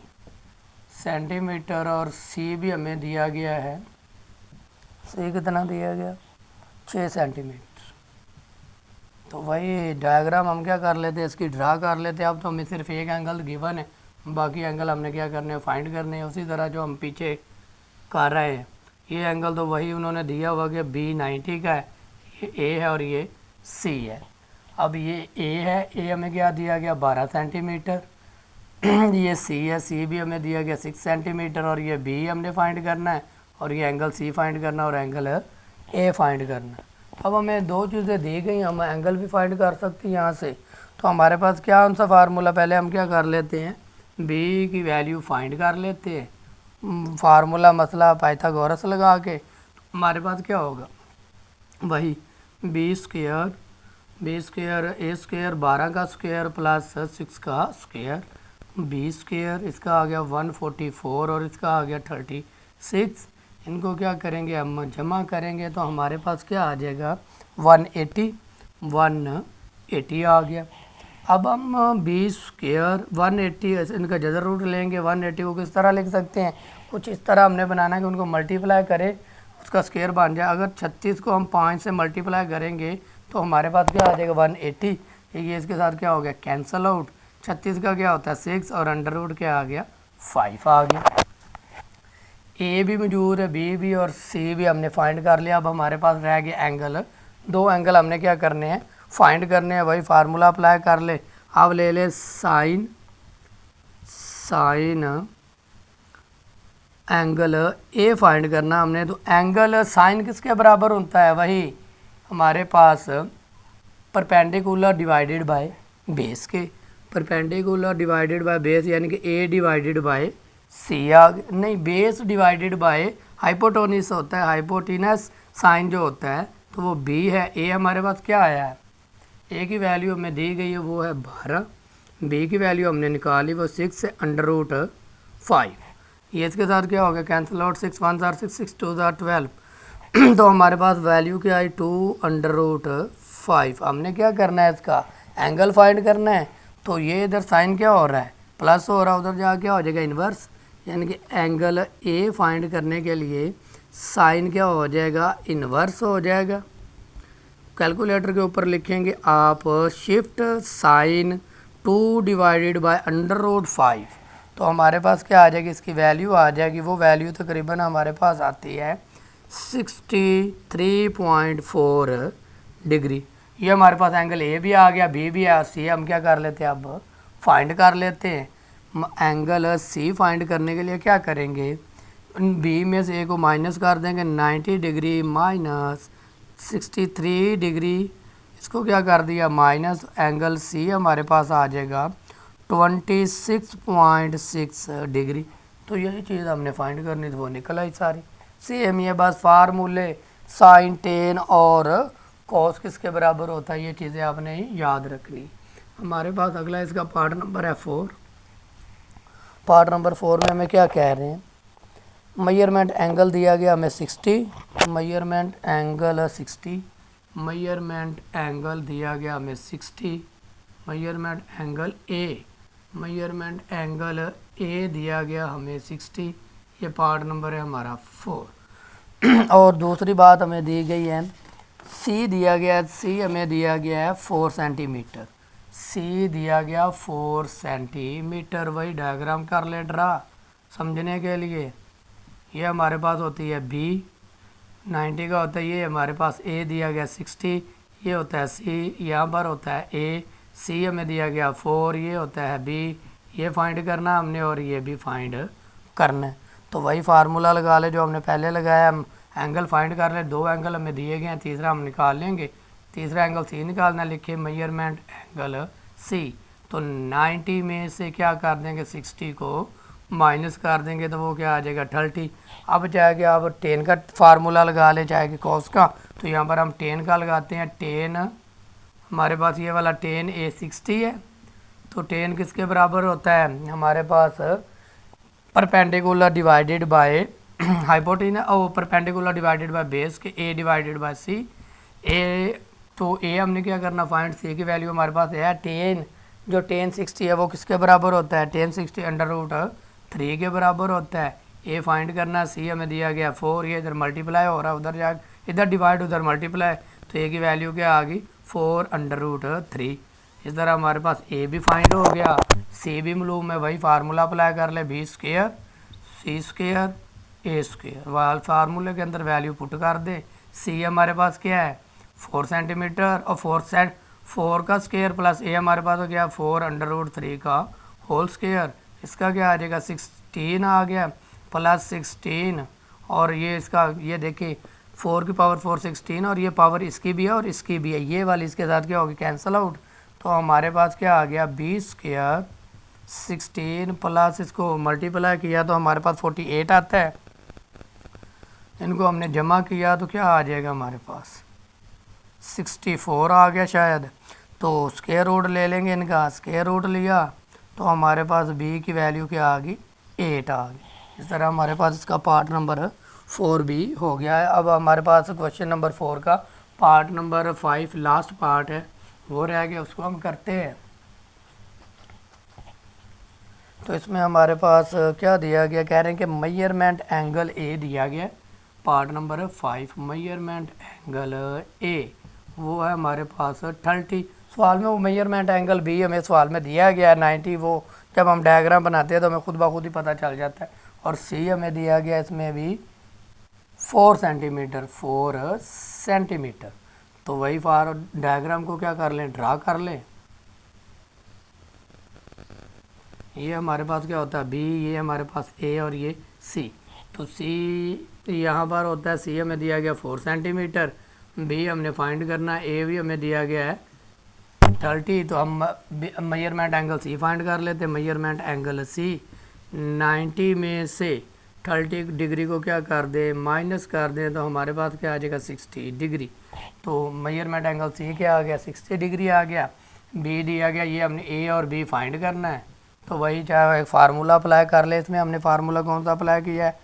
सेंटीमीटर, और सी भी हमें दिया गया है, सी कितना दिया गया 6 सेंटीमीटर। तो वही डायग्राम हम क्या कर लेते हैं, इसकी ड्रा कर लेते हैं। अब तो हमें सिर्फ एक एंगल गिवन है, बाकी एंगल हमने क्या करने हैं फाइंड करने हैं। उसी तरह जो हम पीछे कर रहे हैं, ये एंगल तो वही उन्होंने दिया हुआ कि बी 90 का है, ये ए है और ये सी है। अब ये ए है, ए हमें क्या दिया गया 12 सेंटीमीटर, ये सी है, सी भी हमें दिया गया 6 सेंटीमीटर, और ये बी हमने फाइंड करना है, और ये एंगल सी फाइंड करना है, और एंगल ए फाइंड करना है। अब हमें दो चीज़ें दी गई, हम एंगल भी फाइंड कर सकते हैं यहाँ से। तो हमारे पास क्या कौन सा फार्मूला, पहले हम क्या कर लेते हैं बी की वैल्यू फाइंड कर लेते हैं, फार्मूला मसला पाइथागोरस लगा के। हमारे पास क्या होगा वही बी स्क्वायर ए स्क्वायर 12 का स्क्वायर प्लस 6 का स्क्वायर, बी स्क्वायर इसका आ गया 144 और इसका आ गया 36। इनको क्या करेंगे हम जमा करेंगे, तो हमारे पास क्या आ जाएगा 180 आ गया। अब हम बी स्क्वायर 180 इनका जदर रूट लेंगे, 180 को किस तरह लिख सकते हैं, कुछ इस तरह हमने बनाना है कि उनको मल्टीप्लाई करें, उसका स्क्वायर बन जाए। अगर 36 को हम 5 से मल्टीप्लाई करेंगे तो हमारे पास क्या आ जाएगा 180, ये इसके साथ क्या हो गया कैंसल आउट, 36 का क्या होता है 6 और अंडर रूट क्या आ गया 5 आ गया। ए भी मौजूद है, बी भी और सी भी हमने फाइंड कर लिया। अब हमारे पास रह गया एंगल, दो एंगल हमने क्या करने हैं फाइंड करने हैं, वही फार्मूला अप्लाई कर ले। अब ले ले साइन एंगल ए फाइंड करना हमने, तो एंगल साइन किसके बराबर होता है, वही हमारे पास परपेंडिकुलर डिवाइडेड बाय बेस के, परपेंडिकुलर डिवाइडेड बाय बेस यानी कि ए डिवाइडेड बाय सी आ नहीं, बेस डिवाइडेड बाय हाइपोटेन्यूस होता है, हाइपोटेनस साइन जो होता है तो वो बी है। ए हमारे पास क्या आया है, ए की वैल्यू हमें दी गई है वो है 12, बी की वैल्यू हमने निकाली वो 6 से अंडर रूट 5, ये इसके साथ क्या हो गया कैंसिल आउट, 6 1 जार 6 6 2 जार 12 तो हमारे पास वैल्यू क्या आई 2 अंडर रूट 5। हमने क्या करना है इसका एंगल फाइंड करना है, तो ये इधर साइन क्या हो रहा है प्लस हो रहा है, उधर जा क्या हो जाएगा इन्वर्स, यानी कि एंगल ए फाइंड करने के लिए साइन क्या हो जाएगा इन्वर्स हो जाएगा। कैलकुलेटर के ऊपर लिखेंगे आप shift sine 2 divided by under root 5, तो हमारे पास क्या आ जाएगी इसकी वैल्यू आ जाएगी, वो वैल्यू तकरीबन हमारे पास आती है 63.4 डिग्री। ये हमारे पास एंगल ए भी आ गया, बी भी है, सी हम क्या कर लेते हैं अब फाइंड कर लेते हैं। एंगल सी फाइंड करने के लिए क्या करेंगे, बी में से ए को माइनस कर देंगे, 90 डिग्री माइनस 63 डिग्री, इसको क्या कर दिया माइनस, एंगल सी हमारे पास आ जाएगा 26.6 डिग्री। तो यही चीज़ हमने फाइंड करनी थी, वो निकल आई सारी सेम। ये बस फार्मूले साइन टेन और कॉस किसके बराबर होता है, ये चीज़ें आपने ही याद रखनी। हमारे पास अगला इसका पार्ट नंबर है 4। पार्ट नंबर 4 में हमें क्या कह रहे हैं, मेजरमेंट एंगल दिया गया हमें 60, मेजरमेंट एंगल 60, मेजरमेंट एंगल दिया गया हमें 60, मेजरमेंट एंगल ए दिया गया हमें 60, ये पार्ट नंबर है हमारा 4। और दूसरी बात हमें दी गई है सी दिया गया है, सी हमें दिया गया है 4 सेंटीमीटर, सी दिया गया 4 सेंटीमीटर। वही डायग्राम कर ले ड्रा समझने के लिए। ये हमारे पास होती है बी 90 का होता है, ये हमारे पास ए दिया गया 60, ये होता है सी, यहाँ पर होता है ए सी हमें दिया गया 4, ये होता है बी, ये फाइंड करना हमने और ये भी फाइंड करना है। तो वही फार्मूला लगा ले जो हमने पहले लगाया, हम एंगल फाइंड कर ले, 2 एंगल हमें दिए गए हैं, तीसरा हम निकाल लेंगे। तीसरा एंगल सी निकालना, लिखे मेजरमेंट एंगल सी। तो 90 में से क्या कर देंगे, 60 को माइनस कर देंगे तो वो क्या आ जाएगा 30। अब चाहे कि आप 10 का फार्मूला लगा ले, चाहे कि कॉस का, तो यहाँ पर हम 10 का लगाते हैं। 10 हमारे पास ये वाला 10 ए 60 है, तो 10 किसके बराबर होता है हमारे पास, परपेंडिकुलर डिवाइडेड बाय हाइपोटेनस और परपेंडिकुलर डिवाइडेड बाय बेस के ए डिवाइडेड बाय सी। ए तो ए हमने क्या करना, फाइंड सी की वैल्यू हमारे पास है 10, जो 10 60 है वो किसके बराबर होता है, 10 60 √3 के बराबर होता है। ए फाइंड करना, सी हमें दिया गया 4, ये इधर मल्टीप्लाई हो रहा है, उधर जा इधर डिवाइड उधर मल्टीप्लाई, तो ए की वैल्यू क्या आ गई 4√3। इस तरह हमारे पास ए भी फाइंड हो गया, सी भी मालूम है, वही फार्मूला अप्लाई कर ले, बी स्क्वायर सी स्क्वायर ए स्क्वायर, वाल फार्मूले के अंदर वैल्यू पुट कर दे। सी हमारे पास क्या है 4 सेंटीमीटर और 4 का स्क्वायर प्लस ए हमारे पास हो गया 4√3 का होल स्क्वायर, इसका क्या आ जाएगा 16 आ गया प्लस 16, और ये इसका ये देखिए 4 की पावर 4 16, और ये पावर इसकी भी है और इसकी भी है, ये वाली इसके साथ क्या होगी कैंसिल आउट। तो हमारे पास क्या आ गया बी स्क्वायर 16 प्लस इसको मल्टीप्लाई किया तो हमारे पास 48 आता है, इनको हमने जमा किया तो क्या आ जाएगा हमारे पास 64 आ गया शायद। तो स्क्वायर रूट ले लेंगे इनका, स्क्वायर रूट लिया तो हमारे पास बी की वैल्यू क्या आ गई 8 आ गई। इस तरह हमारे पास इसका पार्ट नंबर 4 भी हो गया है। अब हमारे पास क्वेश्चन नंबर 4 का पार्ट नंबर 5 लास्ट पार्ट है, वो रह गया, उसको हम करते हैं। तो इसमें हमारे पास क्या दिया गया, कह रहे हैं कि मेजरमेंट एंगल ए दिया गया, पार्ट नंबर 5 मेजरमेंट एंगल ए वो है हमारे पास 30। सवाल में वो मेजरमेंट एंगल बी हमें सवाल में दिया गया है 90, वो जब हम डायग्राम बनाते हैं तो हमें खुद ब खुद ही पता चल जाता है। और सी हमें दिया गया इसमें भी 4 सेंटीमीटर। तो वही फार डायग्राम को क्या कर लें, ड्रा कर लें। ये हमारे पास क्या होता है बी, ये हमारे पास ए और ये सी। तो सी यहाँ पर होता है, सी हमें दिया गया 4 सेंटीमीटर, बी हमने फाइंड करना, ए भी हमें दिया गया है 30। तो हम मेजरमेंट एंगल सी फाइंड कर लेते हैं। मेजरमेंट एंगल सी 90 में से 30 डिग्री को क्या कर दे माइनस कर दें तो हमारे पास क्या आ जाएगा 60 डिग्री। तो मेजरमेंट एंगल सी क्या आ गया 60 डिग्री आ गया। बी दिया गया, ये हमने ए और बी फाइंड करना है, तो वही चाहे एक फार्मूला अप्लाई कर ले। इसमें हमने फार्मूला कौन सा अप्लाई किया है,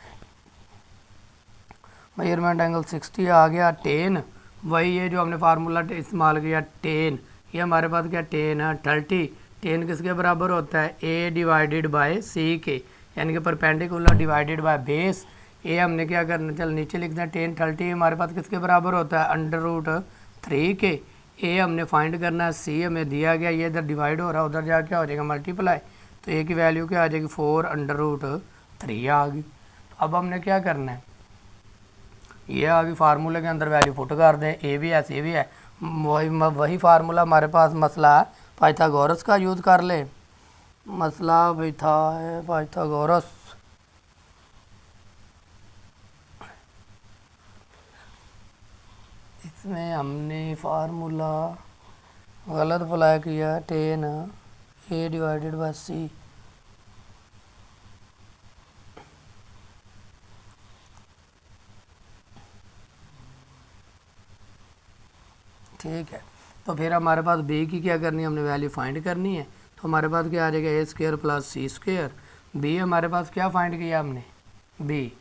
मेजरमेंट एंगल 60 आ गया 10, वही है जो हमने फार्मूला इस्तेमाल किया 10, ये हमारे पास क्या 10 है 30। 10 किसके बराबर होता है ए डिवाइडेड बाय सी के, यानी कि परपेंडिकुलर डिवाइडेड बाय बेस। ए हमने क्या करना, चल नीचे लिख दें 10 30 हमारे पास किसके बराबर होता है √3 के। ए हमने फाइंड करना है, सी हमें दिया गया, ये इधर डिवाइड हो रहा है उधर जा क्या हो जाएगा मल्टीप्लाई, तो ए की वैल्यू क्या आ जाएगी 4√3 आ गई। तो अब हमने क्या करना है, ये आ गई फार्मूले के अंदर वैल्यू पुट कर दें, ए भी है सी भी है, वही फार्मूला हमारे पास मसला है पाइथागोरस का यूज़ कर ले। मसला भी था है पाइथागोरस, इसमें हमने फार्मूला गलत अप्लाई किया 10 ए डिवाइडेड बाय सी। ठीक है, तो फिर हमारे पास बी की क्या करनी है, हमने वैल्यू फाइंड करनी है। तो हमारे पास क्या आ जाएगा ए स्क्वायर प्लस सी स्क्वायर। बी हमारे पास क्या फाइंड किया हमने, बी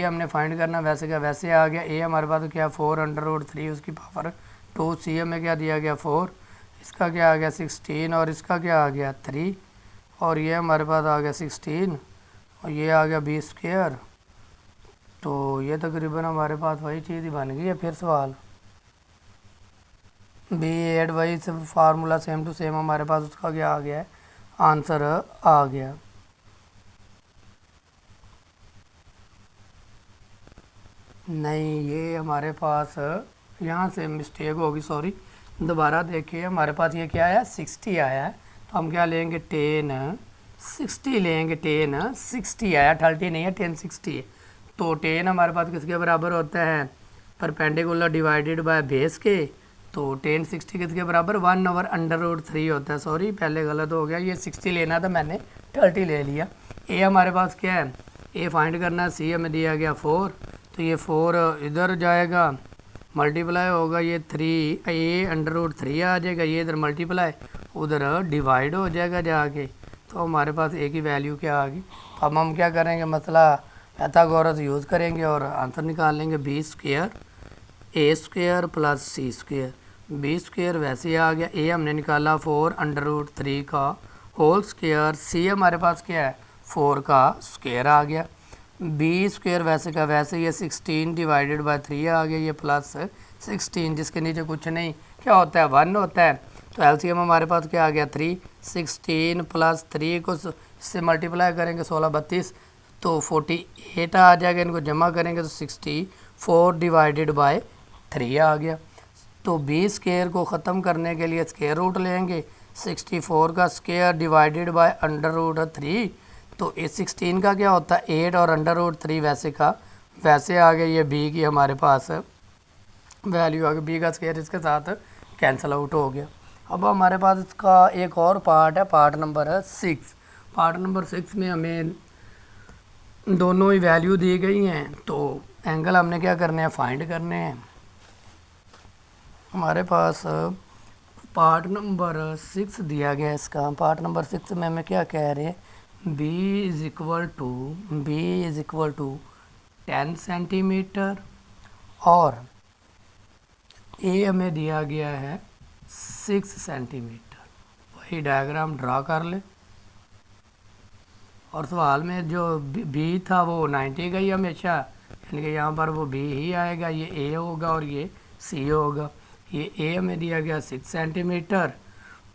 हमने फाइंड करना, वैसे का वैसे आ गया। ए हमारे पास क्या 4√3 उसकी पावर 2, सी में क्या दिया गया 4, इसका क्या आ गया 16 और इसका क्या आ गया 3, और ये हमारे पास आ गया 16 और ये आ गया बी स्क्वायर। तो ये तकरीबन हमारे पास वही चीज़ ही बन गई है। फिर सवाल बी एड वही फार्मूला सेम टू सेम हमारे पास उसका क्या आ गया है आंसर आ गया। नहीं, ये हमारे पास यहाँ से मिस्टेक होगी, सॉरी, दोबारा देखिए हमारे पास ये क्या आया 60 आया है, तो हम क्या लेंगे 10 60 लेंगे, 10 60 आया, 30 नहीं है 10 60 है। तो 10 हमारे पास किसके बराबर होता है, परपेंडिकुलर डिवाइडेड बाय बेस के, तो 10 60 किसके बराबर 1/√3 होता है। सॉरी पहले गलत हो गया, ये 60 लेना था मैंने 30 ले लिया। ए हमारे पास क्या है, ए फाइंड करना है, सी हमें दिया गया 4, तो ये 4 इधर जाएगा मल्टीप्लाई होगा, ये 3 a√3 आ जाएगा, ये इधर मल्टीप्लाई उधर डिवाइड हो जाएगा जाके, तो हमारे पास ए की वैल्यू क्या आ गई। अब हम क्या करेंगे, मसला पाइथागोरस यूज़ करेंगे और आंसर निकाल लेंगे, b² a² plus c²। b² वैसे ही आ गया, ए हमने निकाला 4√3 का होल स्क्वायर, सी हमारे पास क्या है 4 का स्क्वायर आ गया, b² वैसे का वैसे, ये 16 डिवाइडेड बाय 3 आ गया, ये प्लस 16 जिसके नीचे कुछ नहीं क्या होता है 1 होता है, तो एलसीएम हमारे पास क्या आ गया 3, 16 प्लस 3 को इससे मल्टीप्लाई करेंगे 16 32, तो 48 आ जाएगा, इनको जमा करेंगे तो 64 डिवाइडेड बाय 3 आ गया। तो b² को ख़त्म करने के लिए स्क्वायर रूट लेंगे, 64 का स्क्वायर डिवाइडेड बाय √3, तो ये 16 का क्या होता है 8 और √3 वैसे का वैसे आ गया, ये b की हमारे पास वैल्यू आ गई, b का स्क्वायर इसके साथ कैंसिल आउट हो गया। अब हमारे पास इसका एक और पार्ट है, पार्ट नंबर 6। पार्ट नंबर 6 में हमें दोनों ही वैल्यू दी गई हैं, तो एंगल हमने क्या करने हैं फाइंड करने हैं। हमारे पास पार्ट नंबर 6 दिया गया है, इसका पार्ट नंबर 6 में हमें क्या कह रहे हैं, b is equal to 10 centimetre और ए हमें दिया गया है 6 सेंटीमीटर। वही डायग्राम ड्रा कर ले, और सवाल में जो बी था वो 90 का ही हमेशा, यानी कि यहाँ पर वो बी ही आएगा, ये ए होगा और ये सी होगा। ये ए हमें दिया गया 6 सेंटीमीटर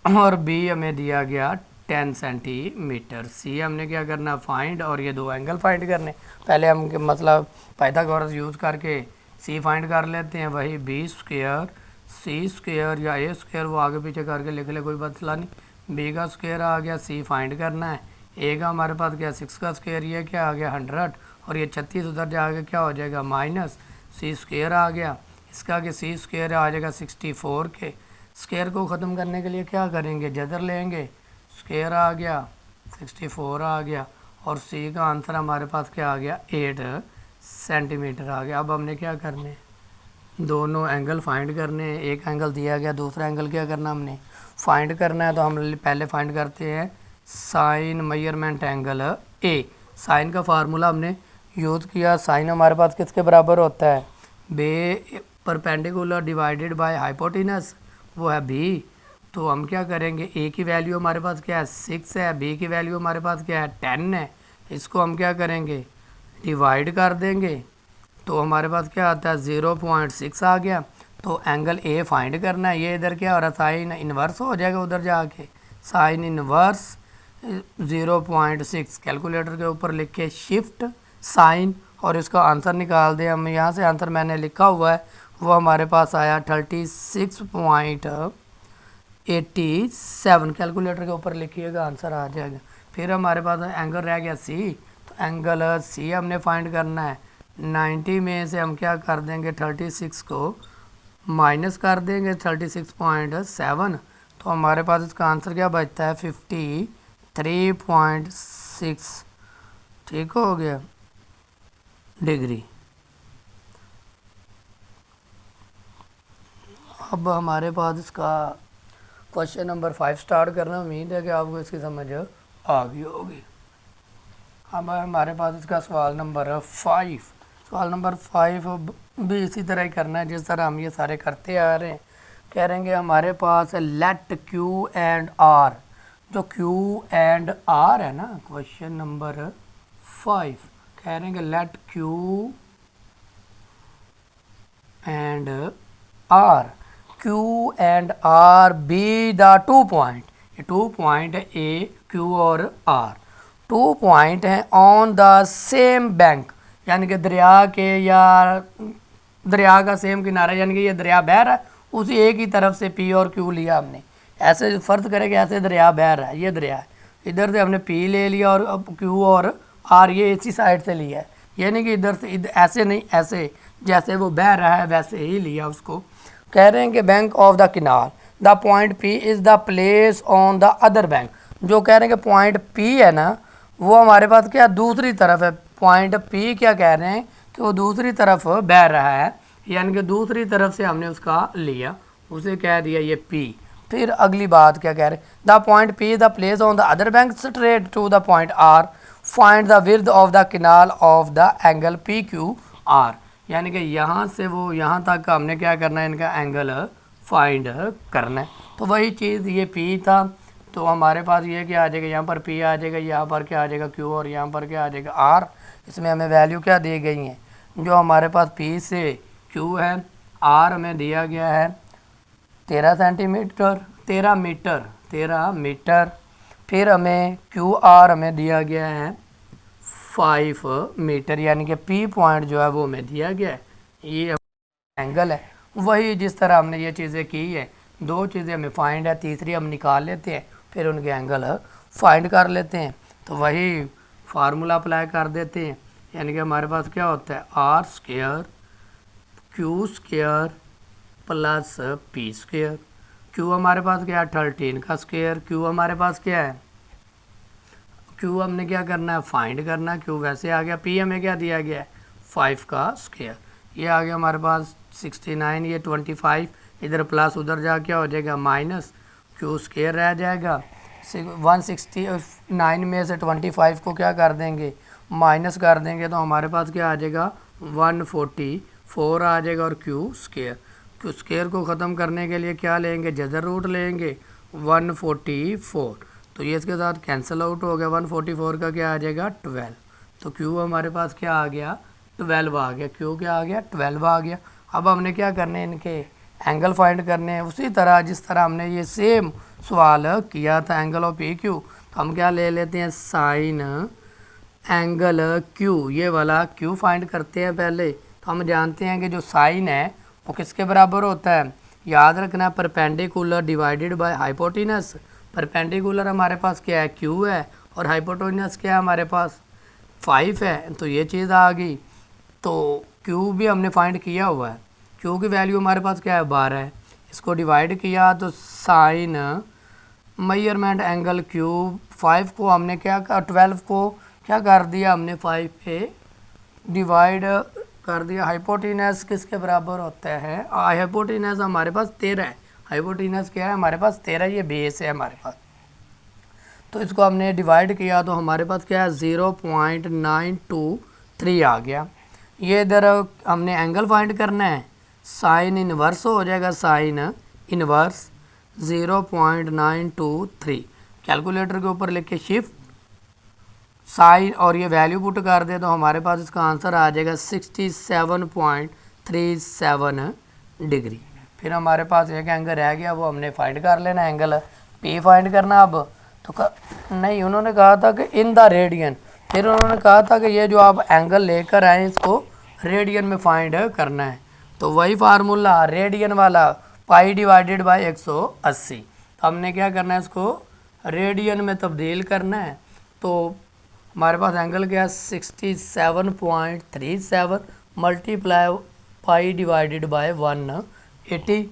और बी हमें दिया गया 10 सेंटीमीटर। सी हमने क्या करना फाइंड, और ये दो एंगल फाइंड करने। पहले हम मतलब पाइथागोरस यूज़ करके सी फाइंड कर लेते हैं, वही b² c² या a² वो आगे पीछे करके लिख ले, कोई मसला नहीं। b का स्क्वायर आ गया, सी फाइंड करना है, ए का हमारे पास क्या 6 का स्क्वायर, ये क्या आ गया 100 और ये 36 उधर जाके क्या हो जाएगा माइनस c² आ गया, इसका कि c² आ जाएगा 64 के। स्क्वायर को ख़त्म करने के लिए क्या करेंगे जदर लेंगे, स्क्वायर आ गया 64 आ गया और सी का आंसर हमारे पास क्या आ गया 8 सेंटीमीटर आ गया। अब हमने क्या करने हैं, दोनों एंगल फाइंड करने हैं। एक एंगल दिया गया, दूसरा एंगल क्या करना हमने फाइंड करना है, तो हम पहले फाइंड करते हैं sine measurement angle A. Sine का फार्मूला हमने यूज़ किया, साइन हमारे पास किसके बराबर होता है, बे परपेंडिकुलर डिवाइडेड बाय हाइपोटेनस, वो है बी। तो हम क्या करेंगे, ए की वैल्यू हमारे पास क्या है 6 है, बी की वैल्यू हमारे पास क्या है 10 है, इसको हम क्या करेंगे डिवाइड कर देंगे, तो हमारे पास क्या आता है 0.6 आ गया। तो एंगल ए फाइंड करना है, ये इधर क्या हो रहा है साइन इन्वर्स हो जाएगा उधर जाके, साइन इन्वर्स 0.6 कैलकुलेटर के ऊपर लिख के शिफ्ट साइन और इसका आंसर निकाल दें हम। यहाँ से आंसर मैंने लिखा हुआ है वो हमारे पास आया 36.87, कैलकुलेटर के ऊपर लिखिएगा आंसर आ जाएगा। फिर हमारे पास एंगल रह गया सी, तो एंगल सी हमने फाइंड करना है। 90 में से हम क्या कर देंगे 36 को माइनस कर देंगे 36.7, तो हमारे पास इसका आंसर क्या बचता है 53.6, ठीक हो गया डिग्री। अब हमारे पास इसका क्वेश्चन नंबर 5 स्टार्ट करना, उम्मीद है कि आपको इसकी समझ आ गई होगी। अब हमारे पास इसका सवाल नंबर 5, सवाल नंबर 5 भी इसी तरह ही करना है जिस तरह हम ये सारे करते आ रहे हैं। कह रहेंगे हमारे पास लेट क्यू एंड आर, जो क्यू एंड आर है ना, क्वेश्चन नंबर 5 कह रहे हैं let Q and R, Q and R be the 2 point, ये 2 पॉइंट है ए क्यू और आर, 2 पॉइंट हैं ऑन द सेम बैंक, यानी कि दरिया के या दरिया का सेम किनारा, यानी कि ये दरिया बह रहा है उसी एक ही तरफ से पी और क्यू लिया हमने। ऐसे फ़र्ज़ करें कि ऐसे दरिया बह रहा है, ये दरिया है, इधर से हमने पी ले लिया और अब क्यू और आर ये इसी साइड से लिया है, यानी कि इधर से इधर, ऐसे नहीं, ऐसे जैसे वो बह रहा है वैसे ही लिया उसको। कह रहे हैं कि बैंक ऑफ द किनार the point P is the place on the other bank. जो कह रहे हैं कि पॉइंट पी है ना, वो हमारे पास क्या दूसरी तरफ है। पॉइंट पी क्या कह रहे हैं कि वो दूसरी तरफ बह रहा है, यानी कि दूसरी तरफ से हमने उसका लिया, उसे कह दिया ये पी। फिर अगली बात क्या कह रहे हैं, the point P the place on the other bank straight to the point R, find the width of the canal of the angle P Q R. यानी कि यहाँ से वो यहाँ तक का हमने क्या करना है, इनका एंगल फाइंड करना है। तो वही चीज़ ये पी था, तो हमारे पास ये क्या आ जाएगा, यहाँ पर पी आ जाएगा, यहाँ पर क्या आ जाएगा क्यू, और यहाँ पर क्या आ जाएगा आर। इसमें हमें वैल्यू क्या दी गई है, जो हमारे पास पी से क्यू है, आर हमें दिया गया है 13 सेंटीमीटर, 13 मीटर। फिर हमें क्यू आर हमें दिया गया है 5 मीटर, यानी कि पी पॉइंट जो है वो हमें दिया गया है, ये एंगल है। वही जिस तरह हमने ये चीज़ें की है, दो चीज़ें हमें फाइंड है, तीसरी हम निकाल लेते हैं, फिर उनके एंगल फाइंड कर लेते हैं। तो वही फार्मूला अप्लाई कर देते हैं, यानी कि हमारे पास क्या होता है R square Q square plus P square. Q हमारे पास क्या है 13 का स्क्वायर, क्यू हमारे पास क्या है, क्यू हमने क्या करना है फाइंड करना है, क्यू वैसे आ गया, पी हमें क्या दिया गया है 5 का स्क्वायर, ये आ गया हमारे पास 69, ये 25, इधर प्लस उधर जा क्या हो जाएगा माइनस, क्यू स्क्वायर रह जाएगा। 169 में से 25 को क्या कर देंगे माइनस कर देंगे, तो हमारे पास क्या आ जाएगा 144 आ जाएगा, और क्यू स्क्वायर को ख़त्म करने के लिए क्या लेंगे जजर रूट लेंगे 144, तो ये इसके साथ कैंसिल आउट हो गया, 144 का क्या आ जाएगा 12, तो क्यू हमारे पास क्या आ गया 12 आ गया, क्यू क्या आ गया 12 आ गया। अब हमने क्या करने हैं इनके एंगल फाइंड करने हैं, उसी तरह जिस तरह हमने ये सेम सवाल किया था एंगल ऑफ पी क्यू, तो हम क्या ले लेते हैं साइन एंगल क्यू, ये वाला क्यू फाइंड करते हैं पहले। तो हम जानते हैं कि जो साइन है वो किसके बराबर होता है, याद रखना perpendicular divided by hypotenuse. Perpendicular हमारे पास क्या है क्यू है, और हाइपोटेनस क्या है हमारे पास 5 है, तो ये चीज़ आ गई। तो क्यू भी हमने फाइंड किया हुआ है, क्यू की वैल्यू हमारे पास क्या है 12 है, इसको डिवाइड किया तो साइन मेजरमेंट एंगल क्यूब 5 को हमने क्या कर 12 को क्या कर दिया हमने 5 पे डिवाइड कर दिया। हाइपोटेनस किसके बराबर होता है, हाइपोटेनस हमारे पास 13 है, हाइपोटेनस क्या है हमारे पास 13, ये बेस है हमारे पास। तो इसको हमने डिवाइड किया तो हमारे पास क्या है 0.923 आ गया। ये इधर हमने एंगल फाइंड करना है, साइन इनवर्स हो जाएगा, साइन इनवर्स 0.923, कैलकुलेटर के ऊपर लिख के शिफ्ट साइन और ये वैल्यू पुट कर दे तो हमारे पास इसका आंसर आ जाएगा 67.37 डिग्री। फिर हमारे पास एक एंगल रह गया, वो हमने फाइंड कर लेना, एंगल पी फाइंड करना। अब तो नहीं, उन्होंने कहा था कि इन द रेडियन, फिर उन्होंने कहा था कि ये जो आप एंगल लेकर आए इसको रेडियन में फाइंड करना है। तो वही फार्मूला रेडियन वाला पाई डिवाइडेड बाई 180, तो हमने क्या करना है इसको रेडियन में तब्दील करना है। तो हमारे पास एंगल क्या है 67.37 मल्टीप्लाई पाई डिवाइडेड बाय 180।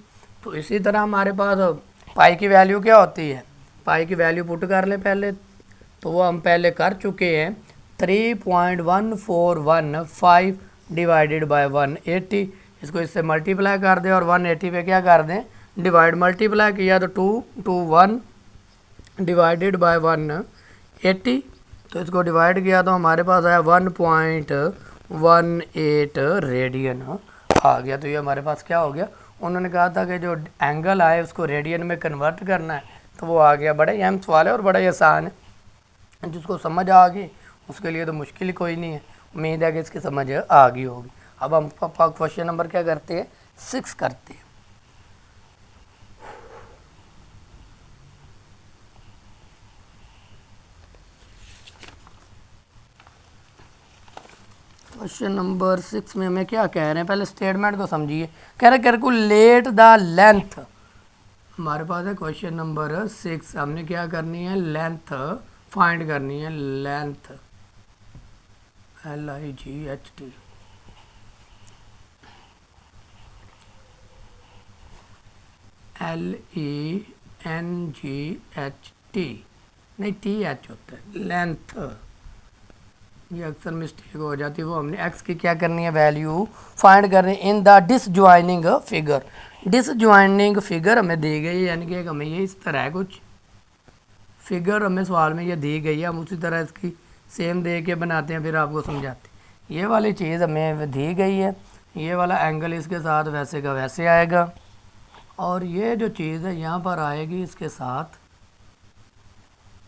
तो इसी तरह हमारे पास पाई की वैल्यू क्या होती है, पाई की वैल्यू पुट कर ले पहले, तो वो हम पहले कर चुके हैं 3.1415 डिवाइडेड बाय 180। इसको इससे मल्टीप्लाई कर दें और 180 पे क्या कर दें डिवाइड, मल्टीप्लाई किया तो 221 डिवाइडेड बाय 180, तो इसको डिवाइड किया तो हमारे पास आया 1.18 रेडियन आ गया। तो ये हमारे पास क्या हो गया, उन्होंने कहा था कि जो एंगल आए उसको रेडियन में कन्वर्ट करना है, तो वो आ गया। बड़ा ही अहम सवाल है और बड़ा ही आसान है, जिसको समझ आ गई उसके लिए तो मुश्किल ही कोई नहीं है। उम्मीद है कि इसकी समझ आ गई होगी। अब हम क्वेश्चन नंबर क्या करते हैं 6 करते हैं। तो क्वेश्चन नंबर 6 में हमें क्या कह रहे हैं, पहले स्टेटमेंट को समझिए। कह रहे कैलकुलेट द लेंथ। हमारे पास है क्वेश्चन नंबर 6, हमने क्या करनी है, लेंथ फाइंड करनी है। लेंथ LIGHT, LENGHT नहीं TH होता है, लेंथ। ये अक्सर मिस्टेक हो जाती है। वो हमने x की क्या करनी है, वैल्यू फाइंड करनी इन द डिसजॉइनिंग फिगर। डिसजॉइनिंग फिगर हमें दी गई है, यानी कि हमें ये इस तरह है कुछ फिगर हमें सवाल में ये दी गई है, हम उसी तरह इसकी सेम दे के बनाते हैं, फिर आपको समझाते हैं। ये वाली चीज़ हमें दी गई है, ये वाला एंगल इसके साथ वैसे का वैसे आएगा, और ये जो चीज़ है यहाँ पर आएगी इसके साथ,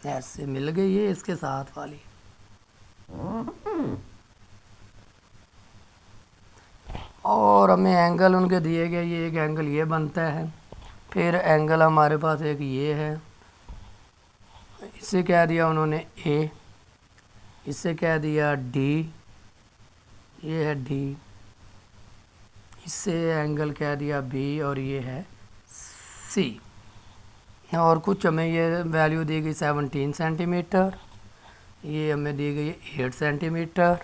ऐसे मिल गई है इसके साथ वाली। और हमें एंगल उनके दिए गए, ये एक एंगल ये बनता है, फिर एंगल हमारे पास एक ये है, इसे कह दिया उन्होंने A, इसे कह दिया D, ये है D, इससे एंगल कह दिया B, और ये है C। और कुछ हमें ये वैल्यू दी गई 17 सेंटीमीटर, ये हमें दी गई 8 सेंटीमीटर,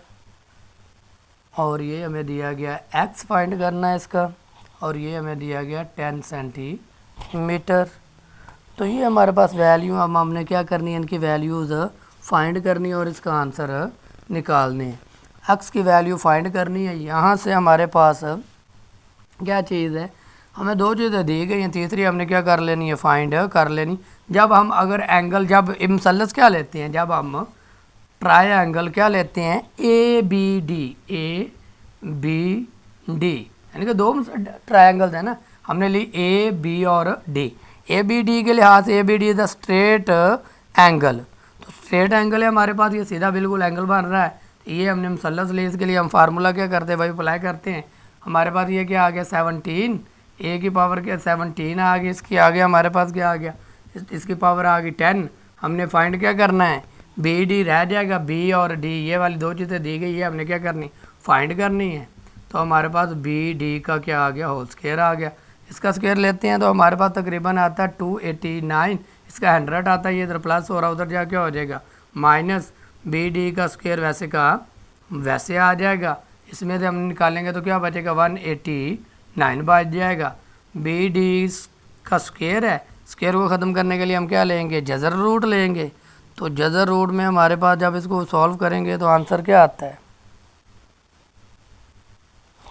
और ये हमें दिया गया x फाइंड करना है इसका, और ये हमें दिया गया 10 सेंटीमीटर। तो ये हमारे पास वैल्यू, अब हमने क्या करनी है, इनकी वैल्यूज़ फाइंड करनी है और इसका आंसर निकालने हैं। x की वैल्यू फाइंड करनी है, यहाँ से हमारे पास क्या चीज़ है, हमें दो चीज़ें दी गई हैं, तीसरी हमने क्या कर लेनी है, फाइंड कर लेनी। जब हम अगर एंगल, जब मुसल्लस क्या लेते हैं, जब हम ट्रायंगल क्या लेते हैं, ABD, ABD, यानी कि दो ट्रायंगल्स हैं ना, हमने ली AB और D। ABD के लिहाज से ABD is the straight angle, तो स्ट्रेट एंगल है हमारे पास, ये सीधा बिल्कुल एंगल बन रहा है। तो ये हमने मुसल्लस ले, इसके लिए हम फार्मूला क्या करते हैं, वही अप्लाई करते हैं। हमारे पास ये क्या आ गया, 17, A की पावर क्या 17 आ गई, इसकी आ गया हमारे पास क्या आ गया, इसकी पावर आ गई 10। हमने फाइंड क्या करना है, BD रह जाएगा, B और D, ये वाली दो चीज़ें दी गई है, हमने क्या करनी, फाइंड करनी है। तो हमारे पास BD का क्या आ गया, होल स्क्वायर आ गया। इसका स्क्वायर लेते हैं तो हमारे पास तकरीबन आता है 289, इसका 100 आता है, ये इधर प्लस हो रहा है, उधर जा क्या हो जाएगा माइनस, BD का स्क्वायर वैसे का वैसे आ जाएगा, इसमें से हम निकालेंगे तो क्या बचेगा, 189 बच जाएगा। BD का स्क्वायर है, स्क्वायर को ख़त्म करने के लिए हम क्या लेंगे, जज़र रूट लेंगे। तो जज़र रूट में हमारे पास जब इसको सॉल्व करेंगे तो आंसर क्या आता है,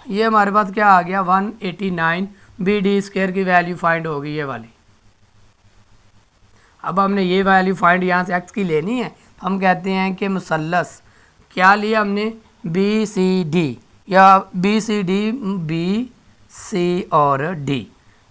ये हमारे पास क्या आ गया, 189। BD स्क्वायर की वैल्यू फाइंड होगी ये वाली। अब हमने ये वैल्यू फाइंड यहाँ से x की लेनी है, हम कहते हैं कि मुसल्लस क्या लिया हमने, BCD, या BCD, BC और D।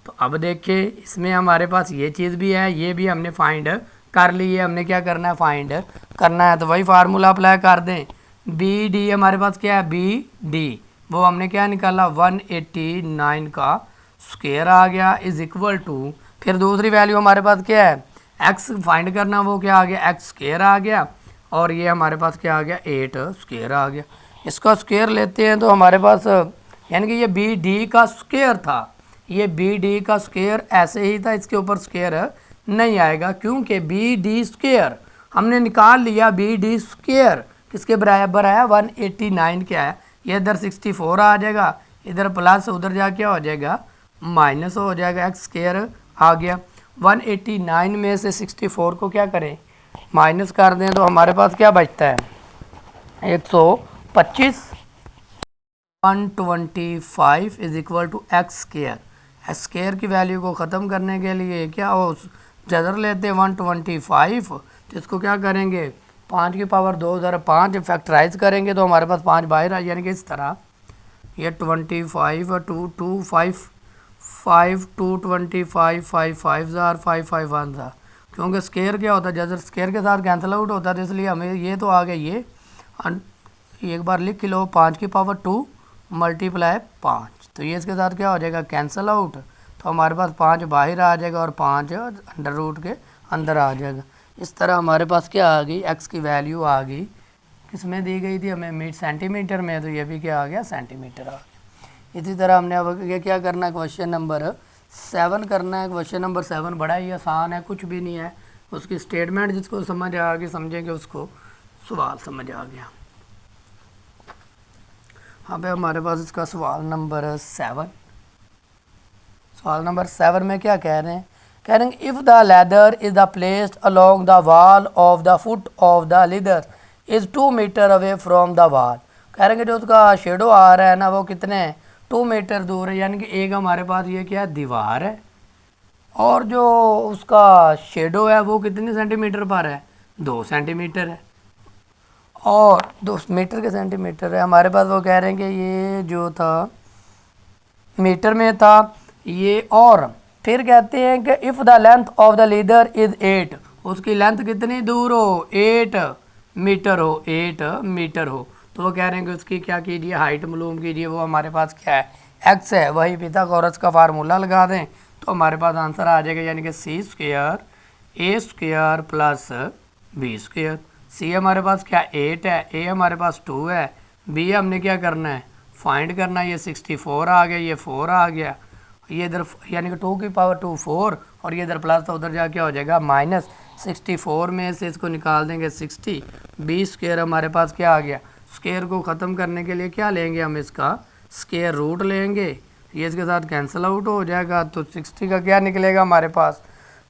तो अब देखिए इसमें हमारे पास ये चीज़ भी है, ये भी हमने फाइंड कर ली है, हमने क्या करना है, फाइंड करना है। तो वही फार्मूला अप्लाई कर दें, BD हमारे पास क्या है, BD, वो हमने क्या निकाला, 189 का स्क्वायर आ गया, इज़ इक्वल टू, फिर दूसरी वैल्यू हमारे पास क्या है, x फाइंड करना, वो क्या आ गया, x स्क्वायर आ गया, और ये हमारे पास क्या आ गया, 8 स्क्वायर आ गया। इसका स्क्वायर लेते हैं तो हमारे पास, यानी कि ये BD का स्क्वायर था, ये BD का स्क्वायर ऐसे ही था, इसके ऊपर स्क्वायर नहीं आएगा, क्योंकि BD स्क्वायर हमने निकाल लिया, BD स्क्वायर किसके बराबर आया, 189 क्या है, ये इधर 64 आ जाएगा, इधर प्लस, उधर जा क्या हो जाएगा, माइनस हो जाएगा, x स्क्वायर आ गया। 189 में से 64 को क्या करें, माइनस कर दें, तो हमारे पास क्या बचता है, 125। 125 is equal to x square. X square की वैल्यू को ख़त्म करने के लिए क्या हो, जज़र लेते हैं 125, तो इसको क्या करेंगे, 5 की पावर 2 उधर 5 फैक्टराइज करेंगे तो हमारे पास 5 बाहर आ, यानी कि इस तरह ये 25 2 2 5 5 2 25 5 5 जार 5 5 1 जार, क्योंकि स्क्वायर क्या होता है, जज़र स्क्वायर के साथ कैंसिल आउट होता है, तो इसलिए हमें ये तो आ गया, ये एक बार लिख लो, 5 की पावर 2 मल्टीप्लाई 5, तो ये इसके साथ क्या हो जाएगा, कैंसिल आउट, तो हमारे पास 5 बाहर आ जाएगा और 5 अंडर रूट के अंदर आ जाएगा। इस तरह हमारे पास क्या आ गई, x की वैल्यू आ गई किसमें दी गई थी हमें सेंटीमीटर में, तो ये भी क्या आ गया सेंटीमीटर आ गया। इसी तरह हमने अब क्या करना है, क्वेश्चन नंबर 7 करना है। क्वेश्चन नंबर 7 बड़ा ही आसान है, कुछ भी नहीं है, उसकी स्टेटमेंट जिसको समझ आ गई समझेंगे उसको सवाल समझ आ गया। हाँ भाई हमारे पास इसका सवाल नंबर 7, सवाल नंबर 7 में क्या कह रहे हैं, कह रहे हैं if the ladder is the placed along the wall of the foot of the ladder is 2 metre away from the wall. कह रहे हैं कि जो उसका शेडो आ रहा है ना वो कितने 2 मीटर दूर है, यानी कि एक हमारे पास ये क्या है दीवार है, और जो उसका शेडो है वो कितने सेंटीमीटर पर है 2 सेंटीमीटर है, और 2 मीटर के सेंटीमीटर है हमारे पास। वो कह रहे हैं कि ये जो था मीटर में था ये, और फिर कहते हैं कि if the length of the leader is 8, उसकी लेंथ कितनी दूर हो 8 मीटर हो, 8 मीटर हो, तो वो कह रहे हैं कि उसकी क्या कीजिए हाइट मालूम कीजिए। वो हमारे पास क्या है एक्स है, वही पिथागोरस का फार्मूला लगा दें तो हमारे पास आंसर आ जाएगा, यानी कि सी स्क्वायर ए स्क्वायर प्लस बी स्क्वायर। सी हमारे पास क्या 8 है, ए हमारे पास 2 है, बी हमने क्या करना है फाइंड करना है। ये 64 आ गया, ये 4 आ गया, ये इधर यानी कि 2 की पावर 2 4, और ये इधर प्लस तो उधर जा क्या हो जाएगा माइनस। 64 में से इसको निकाल देंगे 60, बी स्क्वायर हमारे पास क्या आ गया। स्क्वायर को ख़त्म करने के लिए क्या लेंगे हम, इसका स्क्वायर रूट लेंगे, ये इसके साथ कैंसिल आउट हो जाएगा, तो 60 का क्या निकलेगा हमारे पास,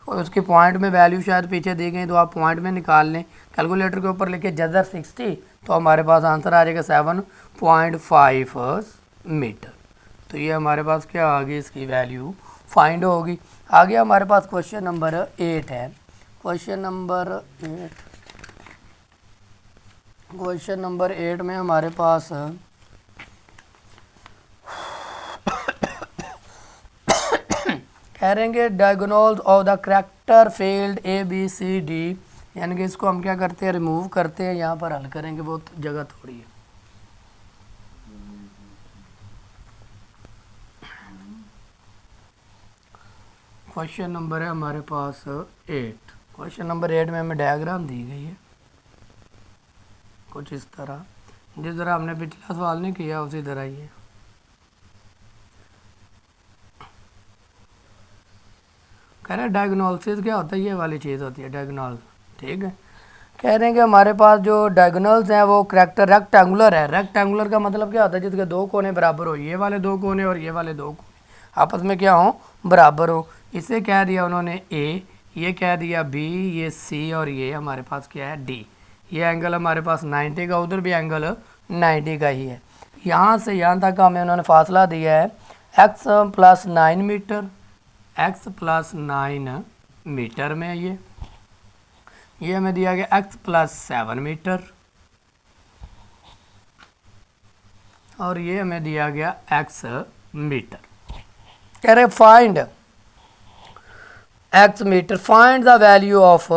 और उसकी पॉइंट में वैल्यू शायद पीछे दी गई तो आप पॉइंट में निकाल लें, कैलकुलेटर के ऊपर लिखे जजर 60, तो हमारे पास आंसर आ जाएगा 7.5 मीटर। तो ये हमारे पास क्या आ गई, इसकी वैल्यू फाइंड होगी। आगे हमारे पास क्वेश्चन नंबर 8 है। क्वेश्चन नंबर 8 में हमारे पास कह रहे हैं diagonals of the character field A B C D, यानी कि इसको हम क्या करते हैं रिमूव करते हैं, यहाँ पर हल करेंगे, बहुत जगह थोड़ी है। क्वेश्चन नंबर है हमारे पास 8। क्वेश्चन नंबर 8 में हमें डायग्राम दी गई है कुछ इस तरह, जिस तरह हमने पिछला सवाल नहीं किया उसी तरह ही है। कह रहे हैं डायगोनल्स क्या होता है, ये वाली चीज़ होती है डायगोनल, ठीक है। कह रहे हैं कि हमारे पास जो डायगोनल्स हैं वो करैक्टर रेक्टेंगुलर है। रेक्टेंगुलर का मतलब क्या होता है, जिसके 2 कोने बराबर हो, ये वाले 2 कोने और ये वाले 2 कोने आपस में क्या हो बराबर हो। इसे कह दिया उन्होंने ए, ये कह दिया बी, ये सी, और ये हमारे पास क्या है डी। ये एंगल हमारे पास 90 का, उधर भी एंगल 90 का ही है। यहाँ से यहाँ तक हमें उन्होंने फासला दिया है x plus 9 metre, x plus 9 metre में ये हमें दिया गया x प्लस 7 मीटर, और ये हमें दिया गया x मीटर। कह रहे find x metre, find the value of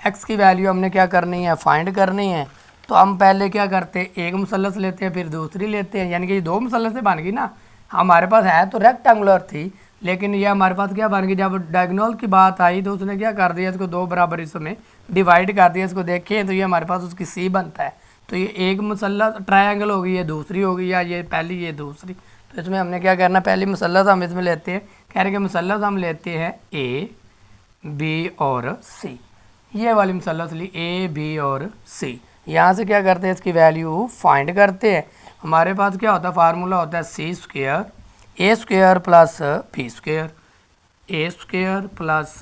x की वैल्यू हमने क्या करनी है फाइंड करनी है। तो हम पहले क्या करते हैं एक मुसल्लस लेते हैं फिर दूसरी लेते हैं, यानी कि ये 2 मुसल्लसें बन गई ना। हमारे पास है तो रेक्टेंगुलर थी, लेकिन ये हमारे पास क्या बन गई, जब डायगोनल की बात आई तो उसने क्या कर दिया, इसको 2 बराबर हिस्सों में डिवाइड कर दिया। इसको देखें तो ये हमारे पास उसकी सी बनता है, तो ये एक मुसल्लस ट्रायंगल हो गई, ये दूसरी हो गई, या ये पहली ये दूसरी। तो इसमें हमने क्या करना, पहली मुसल्लस हम इसमें लेते हैं, कह रहे हैं कि मुसल्लस हम लेते हैं ए बी और सी, ये वाली मुसल्लस ली ए बी और सी। यहाँ से क्या करते हैं इसकी वैल्यू फाइंड करते हैं। हमारे पास क्या होता है फार्मूला होता है सी स्क्वायर ए स्क्वायर प्लस बी स्क्वायर, ए स्क्वायर प्लस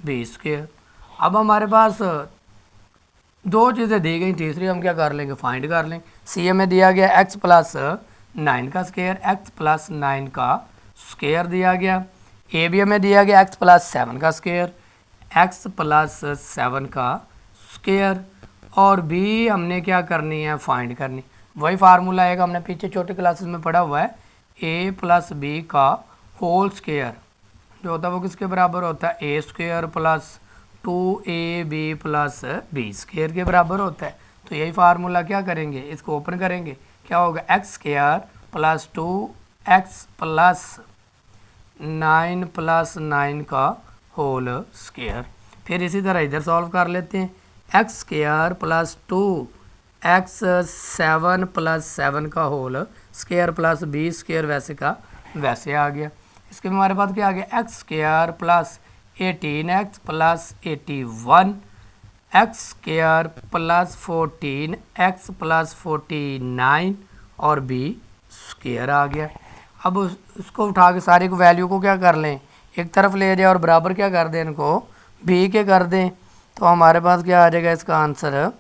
बी स्क्वायर। अब हमारे पास 2 चीज़ें दी गई, तीसरी हम क्या कर लेंगे फाइंड कर लेंगे। सी में दिया गया x प्लस 9 का स्क्वायर, x प्लस 9 का स्क्वायर दिया गया। ए बी में दिया गया x प्लस 7 का स्क्वायर, x प्लस 7 का स्क्वायर, और बी हमने क्या करनी है फाइंड करनी। वही फार्मूला है हमने पीछे छोटी क्लासेस में पढ़ा हुआ है, ए प्लस बी का होल स्क्वायर जो होता है वो किसके बराबर होता है, A square plus 2ab plus B square के बराबर होता है। तो यही फार्मूला क्या करेंगे, इसको ओपन करेंगे, क्या होगा x square plus 2x plus 9 plus 9 का होल स्क्वायर। फिर इसी तरह इधर सॉल्व कर लेते हैं, X square plus 2 X 7 plus 7 का whole square plus B square वैसे का वैसे आ गया। इसके में हमारे पास क्या आ गया, x square plus 18x plus 81 x square plus 14x plus 49 और बी स्क्वायर आ गया। अब उसको उठा के सारे को वैल्यू को क्या कर लें, एक तरफ ले जाए और बराबर क्या कर दें, इनको बी के कर दें, तो हमारे पास क्या आ जाएगा, इसका आंसर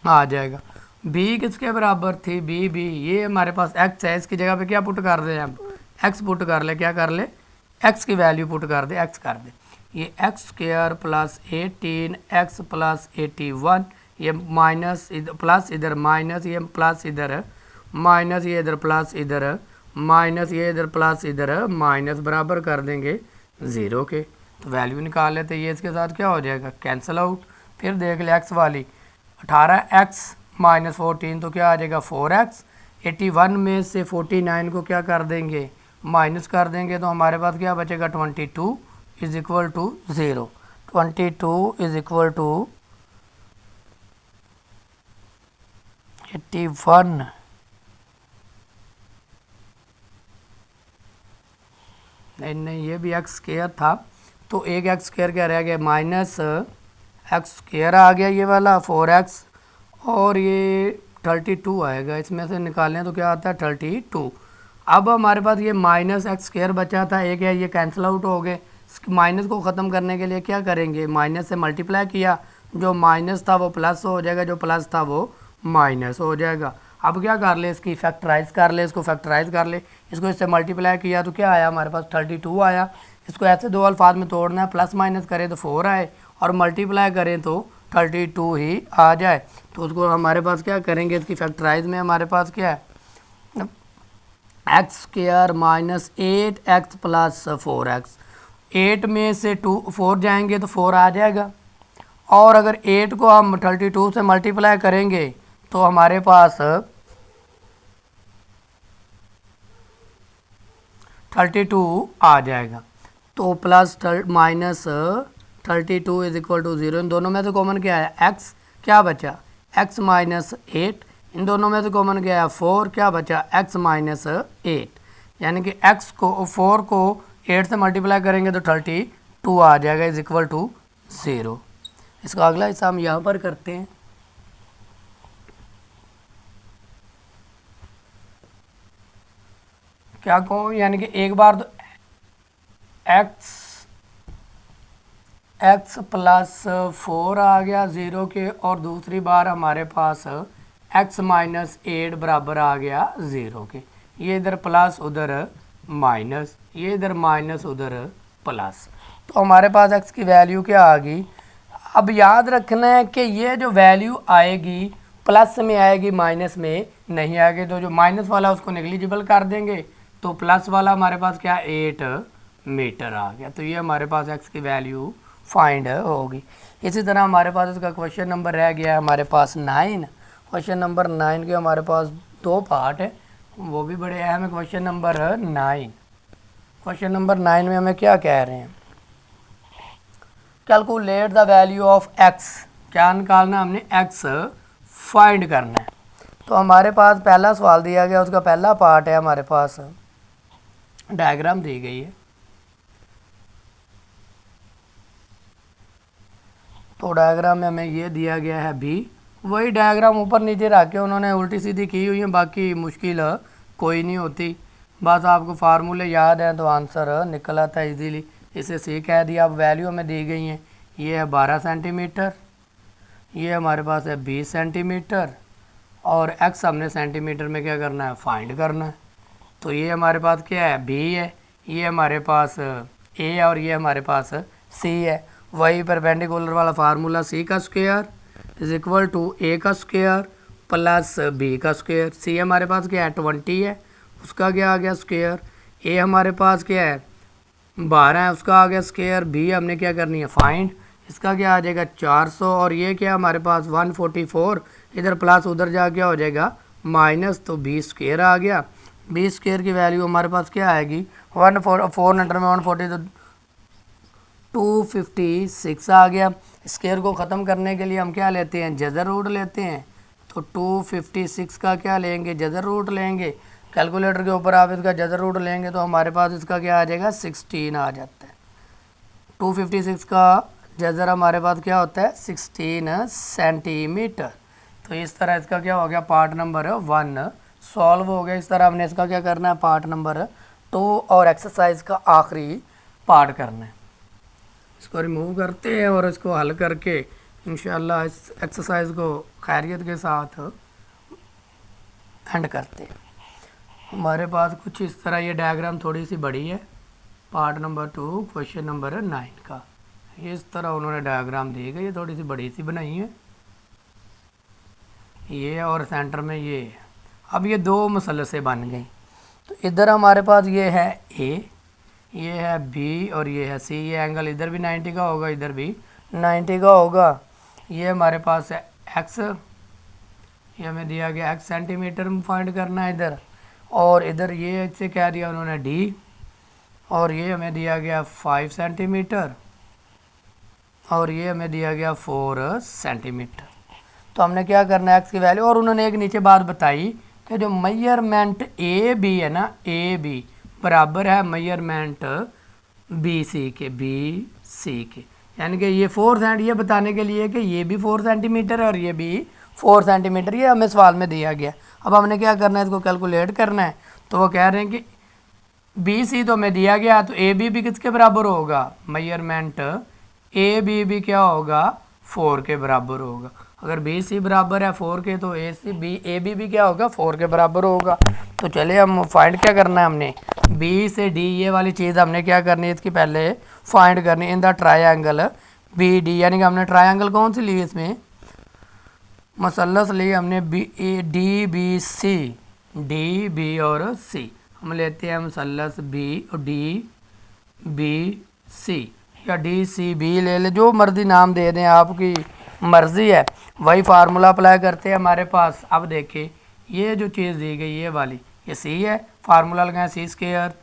आ जाएगा बी किसके बराबर थी, बी ये हमारे पास एक्स है, इसकी जगह पे क्या पुट कर दें, अब एक्स पुट कर ले, क्या कर ले, एक्स की वैल्यू पुट कर दे, एक्स कर दे, ये x square plus 18x plus 81, ये माइनस प्लस इधर माइनस, ये प्लस इधर माइनस, ये इधर प्लस इधर माइनस, ये इधर प्लस इधर माइनस, बराबर कर देंगे 0 के, तो वैल्यू निकाल लेते, ये इसके साथ क्या हो जाएगा, कैंसिल आउट। फिर देख ले एक्स वाली 18x माइनस 14 तो क्या आ जाएगा 4x, 81 में से 49 को क्या कर देंगे, माइनस कर देंगे, तो हमारे पास क्या बचेगा 22 is equal to 0, 22 is equal to 81 नहीं ये भी एक्स स्क्वायर था, तो एक एक्स स्क्वायर क्या रह गया, माइनस एक्स स्क्वायर आ गया ये वाला 4x, और ये 32 आएगा, इसमें से निकालें तो क्या आता है 32। अब हमारे पास ये माइनस एक्स स्क्वायर बचा था, एक है ये कैंसिल आउट हो गए, माइनस को ख़त्म करने के लिए क्या करेंगे, माइनस से मल्टीप्लाई किया, जो माइनस था वो प्लस हो जाएगा, जो प्लस था वो माइनस हो जाएगा। अब क्या कर ले, इसकी फैक्टराइज कर ले, इसको फैक्टराइज कर ले, इसको इससे मल्टीप्लाई किया तो क्या आया हमारे पास 32 आया। इसको ऐसे दो अल्फाज में तोड़ना है, प्लस माइनस करें तो 4 आए और मल्टीप्लाई करें तो 32 ही आ जाए। तो उसको हमारे पास क्या करेंगे, इसकी फैक्टराइज में हमारे पास क्या है, x square minus 8x plus 4x, 8 में से 4 जाएंगे तो 4 आ जाएगा, और अगर 8 को हम 32 से मल्टीप्लाई करेंगे तो हमारे पास 32 आ जाएगा। तो plus minus 32 is equal to 0, इन दोनों में से कॉमन क्या है, x क्या बचा, x माइनस 8, इन दोनों में से कॉमन क्या है 4, क्या बचा x माइनस 8, यानी कि x को 4 को 8 से मल्टीप्लाई करेंगे तो 32 आ जाएगा इज इक्वल टू 0। इसका अगला हिस्सा हम यहाँ पर करते हैं। क्या कहूँ, यानी कि एक बार तो x प्लस 4 आ गया 0 के, और दूसरी बार हमारे पास x माइनस 8 बराबर आ गया 0 के, ये इधर प्लस उधर माइनस, ये इधर माइनस उधर प्लस, तो हमारे पास x की वैल्यू क्या आ गई। अब याद रखना है कि ये जो वैल्यू आएगी प्लस में आएगी, माइनस में नहीं आएगी, तो जो माइनस वाला उसको नेग्लिजिबल कर देंगे, तो प्लस वाला हमारे पास क्या 8 मीटर आ गया, तो ये हमारे पास x की वैल्यू फाइंड होगी। इसी तरह हमारे पास इसका क्वेश्चन नंबर रह गया है हमारे पास 9। क्वेश्चन नंबर 9 के हमारे पास 2 पार्ट है, वो भी बड़े अहम है। क्वेश्चन नंबर 9, क्वेश्चन नंबर 9 में हमें क्या कह रहे हैं, calculate the value of x, क्या निकालना, हमने x फाइंड करना है। तो हमारे पास पहला सवाल दिया गया, उसका पहला पार्ट है, हमारे पास डायग्राम दी गई है, तो डायग्राम में हमें ये दिया गया है b, वही डायग्राम ऊपर नीचे रख के उन्होंने उल्टी सीधी की हुई है, बाकी मुश्किल कोई नहीं होती, बस आपको फार्मूले याद हैं तो आंसर निकल आता है इजीली। इसे सी कह दिया। अब वैल्यू हमें दी गई हैं, ये है 12 सेंटीमीटर, ये हमारे पास है 20 सेंटीमीटर, और x हमने सेंटीमीटर में क्या करना है, फाइंड करना है। तो ये हमारे पास क्या है, b है, ये हमारे पास a है, और ये हमारे पास c है। वही परपेंडिकुलर वाला फार्मूला, c का square is equal to a का स्क्वायर प्लस b का स्क्वायर। c हमारे पास क्या है 20 है, उसका क्या आ गया स्क्वायर, a हमारे पास क्या है 12 है, उसका आ गया स्क्वायर, b हमने क्या करनी है फाइंड, इसका क्या आ जाएगा 400, और ये क्या हमारे पास 144, इधर प्लस उधर जा क्या हो जाएगा माइनस, तो b स्क्वायर आ गया। b स्क्वायर की वैल्यू हमारे पास क्या आएगी, 400 में 140 तो 256 आ गया। स्क्वायर को ख़त्म करने के लिए हम क्या लेते हैं, जज़र रूट लेते हैं, तो 256 का क्या लेंगे, जज़र रूट लेंगे। कैलकुलेटर के ऊपर आप इसका जज़र रूट लेंगे तो हमारे पास इसका क्या आ जाएगा, 16 आ जाता है। 256 का जज़र हमारे पास क्या होता है, 16 सेंटीमीटर। तो इस तरह इसका क्या हो गया, पार्ट नंबर 1 सॉल्व हो गया। इस तरह हमने इसका क्या करना है, पार्ट नंबर 2 और एक्सरसाइज का आखिरी पार्ट करना है। इसको रिमूव करते हैं और इसको हल करके इंशाल्लाह इस एक्सरसाइज को खैरियत के साथ एंड करते हैं। हमारे पास कुछ इस तरह ये डायग्राम थोड़ी सी बड़ी है, पार्ट नंबर 2 क्वेश्चन नंबर 9 का। इस तरह उन्होंने डायग्राम दी गई, ये थोड़ी सी बड़ी सी बनाई है ये, और सेंटर में ये है। अब ये दो मसलसें बन गई। तो इधर हमारे पास ये है ए, ये है बी और ये है सी। ये एंगल इधर भी 90 का होगा, इधर भी 90 का होगा। ये हमारे पास है एक्स, ये हमें दिया गया एक्स सेंटीमीटर में फाइंड करना है इधर। और इधर ये इससे क्या दिया उन्होंने, डी, और ये हमें दिया गया 5 सेंटीमीटर और ये हमें दिया गया 4 सेंटीमीटर। तो हमने क्या करना है, एक्स की वैल्यू। और उन्होंने एक नीचे बात बताई कि जो मेजरमेंट ए बी है ना, ए बी बराबर है मेजरमेंट बी सी के, बी सी के। यानी कि ये 4 सेंट, ये बताने के लिए कि ये भी 4 सेंटीमीटर है और ये भी 4 सेंटीमीटर, ये हमें सवाल में दिया गया। अब हमने क्या करना है, इसको कैलकुलेट करना है। तो वो कह रहे हैं कि बी सी तो हमें दिया गया, तो ए बी भी किसके बराबर होगा, मेजरमेंट ए बी भी क्या होगा, 4 के बराबर होगा। अगर बी सी बराबर है 4 के तो ए बी भी क्या होगा, 4 के बराबर होगा। तो चलिए हम फाइंड क्या करना है, हमने बी से डी ये वाली चीज़ हमने क्या करनी है, इसकी पहले फाइंड करनी in the triangle B D. यानी कि हमने ट्रायंगल कौन सी ली, इसमें मसलस ली हमने डी बी और सी। हम लेते हैं मसलस बी और डी बी सी, या डी सी बी ले ले, जो मर्जी नाम दे दें, आपकी मर्ज़ी है। वही फार्मूला अप्लाई करते हैं हमारे पास। अब देखिए ये जो चीज़ दी गई ये वाली, ये सी है, फार्मूला लगाएं सी स्क्वायर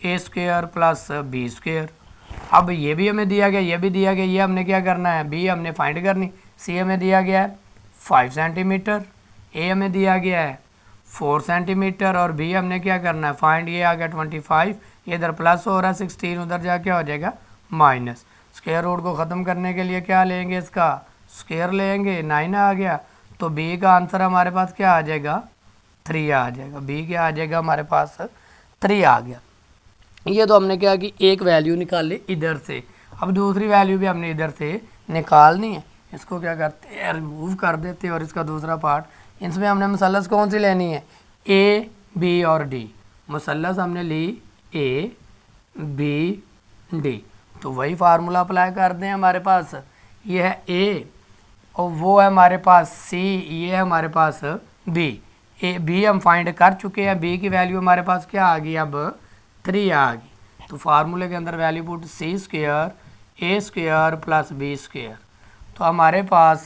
ए स्क्वायर प्लस बी स्क्वायर। अब ये भी हमें दिया गया, ये भी दिया गया, ये हमने क्या करना है, बी हमने फाइंड करनी। सी हमें दिया गया है 5 सेंटीमीटर, ए हमें दिया गया है 4 सेंटीमीटर और बी हमने क्या करना है, फाइंड। ये आ गया 25, ये इधर प्लस हो रहा है 16, उधर जाके हो जाएगा माइनस। स्क्वायर रूट को ख़त्म करने के लिए क्या लेंगे, इसका स्क्वायर लेंगे, 9 आ गया। तो बी का आंसर हमारे पास क्या आ जाएगा, 3 आ जाएगा। बी क्या आ जाएगा हमारे पास, 3 आ गया। ये तो हमने क्या कि एक वैल्यू निकाली इधर से। अब दूसरी वैल्यू भी हमने इधर से निकालनी है। इसको क्या करते हैं, रिमूव कर देते हैं। और इसका दूसरा पार्ट, इसमें हमने मसलस कौन सी लेनी है, ए बी और डी। मसलस हमने ली ए बी डी, तो वही फार्मूला अप्लाई कर दें। हमारे पास ये है ए और वो है हमारे पास सी, ये है हमारे पास बी। ए बी हम फाइंड कर चुके हैं, बी की वैल्यू हमारे पास क्या आ गई, अब 3 आ गई। तो फार्मूले के अंदर वैल्यू पुट सी स्क्वायर ए स्क्वायर प्लस बी स्क्वायर। तो हमारे पास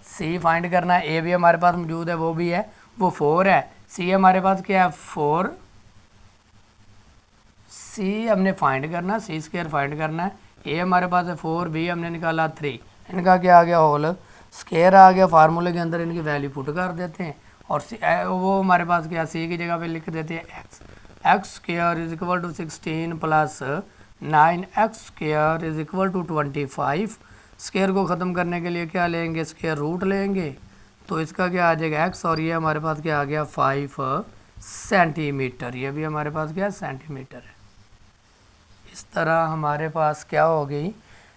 सी फाइंड करना है, ए भी हमारे पास मौजूद है, वो भी है, वो 4 है। सी हमारे पास क्या है, 4। सी हमने फाइंड करना, सी स्क्वायर फाइंड करना है। ए हमारे पास है 4, बी हमने निकाला 3, इनका क्या आ गया, होल स्क्वायर आ गया। फार्मूले के अंदर इनकी वैल्यू पुट कर देते हैं और वो हमारे पास क्या, सी की जगह पे लिख देते हैं X square is equal to 16 plus 9 X square is equal to 25। Square को ख़त्म करने के लिए क्या लेंगे, स्क्वायर रूट लेंगे। तो इसका क्या आ जाएगा एक्स, और ये हमारे पास क्या आ गया 5 सेंटीमीटर। ये भी हमारे पास क्या सेंटीमीटर है। इस तरह हमारे पास क्या हो गई,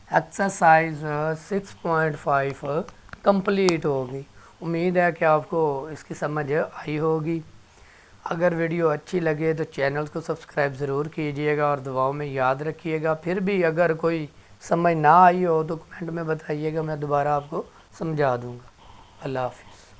एक्सरसाइज 6.5 कंप्लीट हो गई। उम्मीद है कि आपको इसकी समझ आई होगी। अगर वीडियो अच्छी लगे तो चैनल को सब्सक्राइब ज़रूर कीजिएगा और दुआओं में याद रखिएगा। फिर भी अगर कोई समझ ना आई हो तो कमेंट में बताइएगा, मैं दोबारा आपको समझा दूँगा। अल्लाह हाफ़िज़।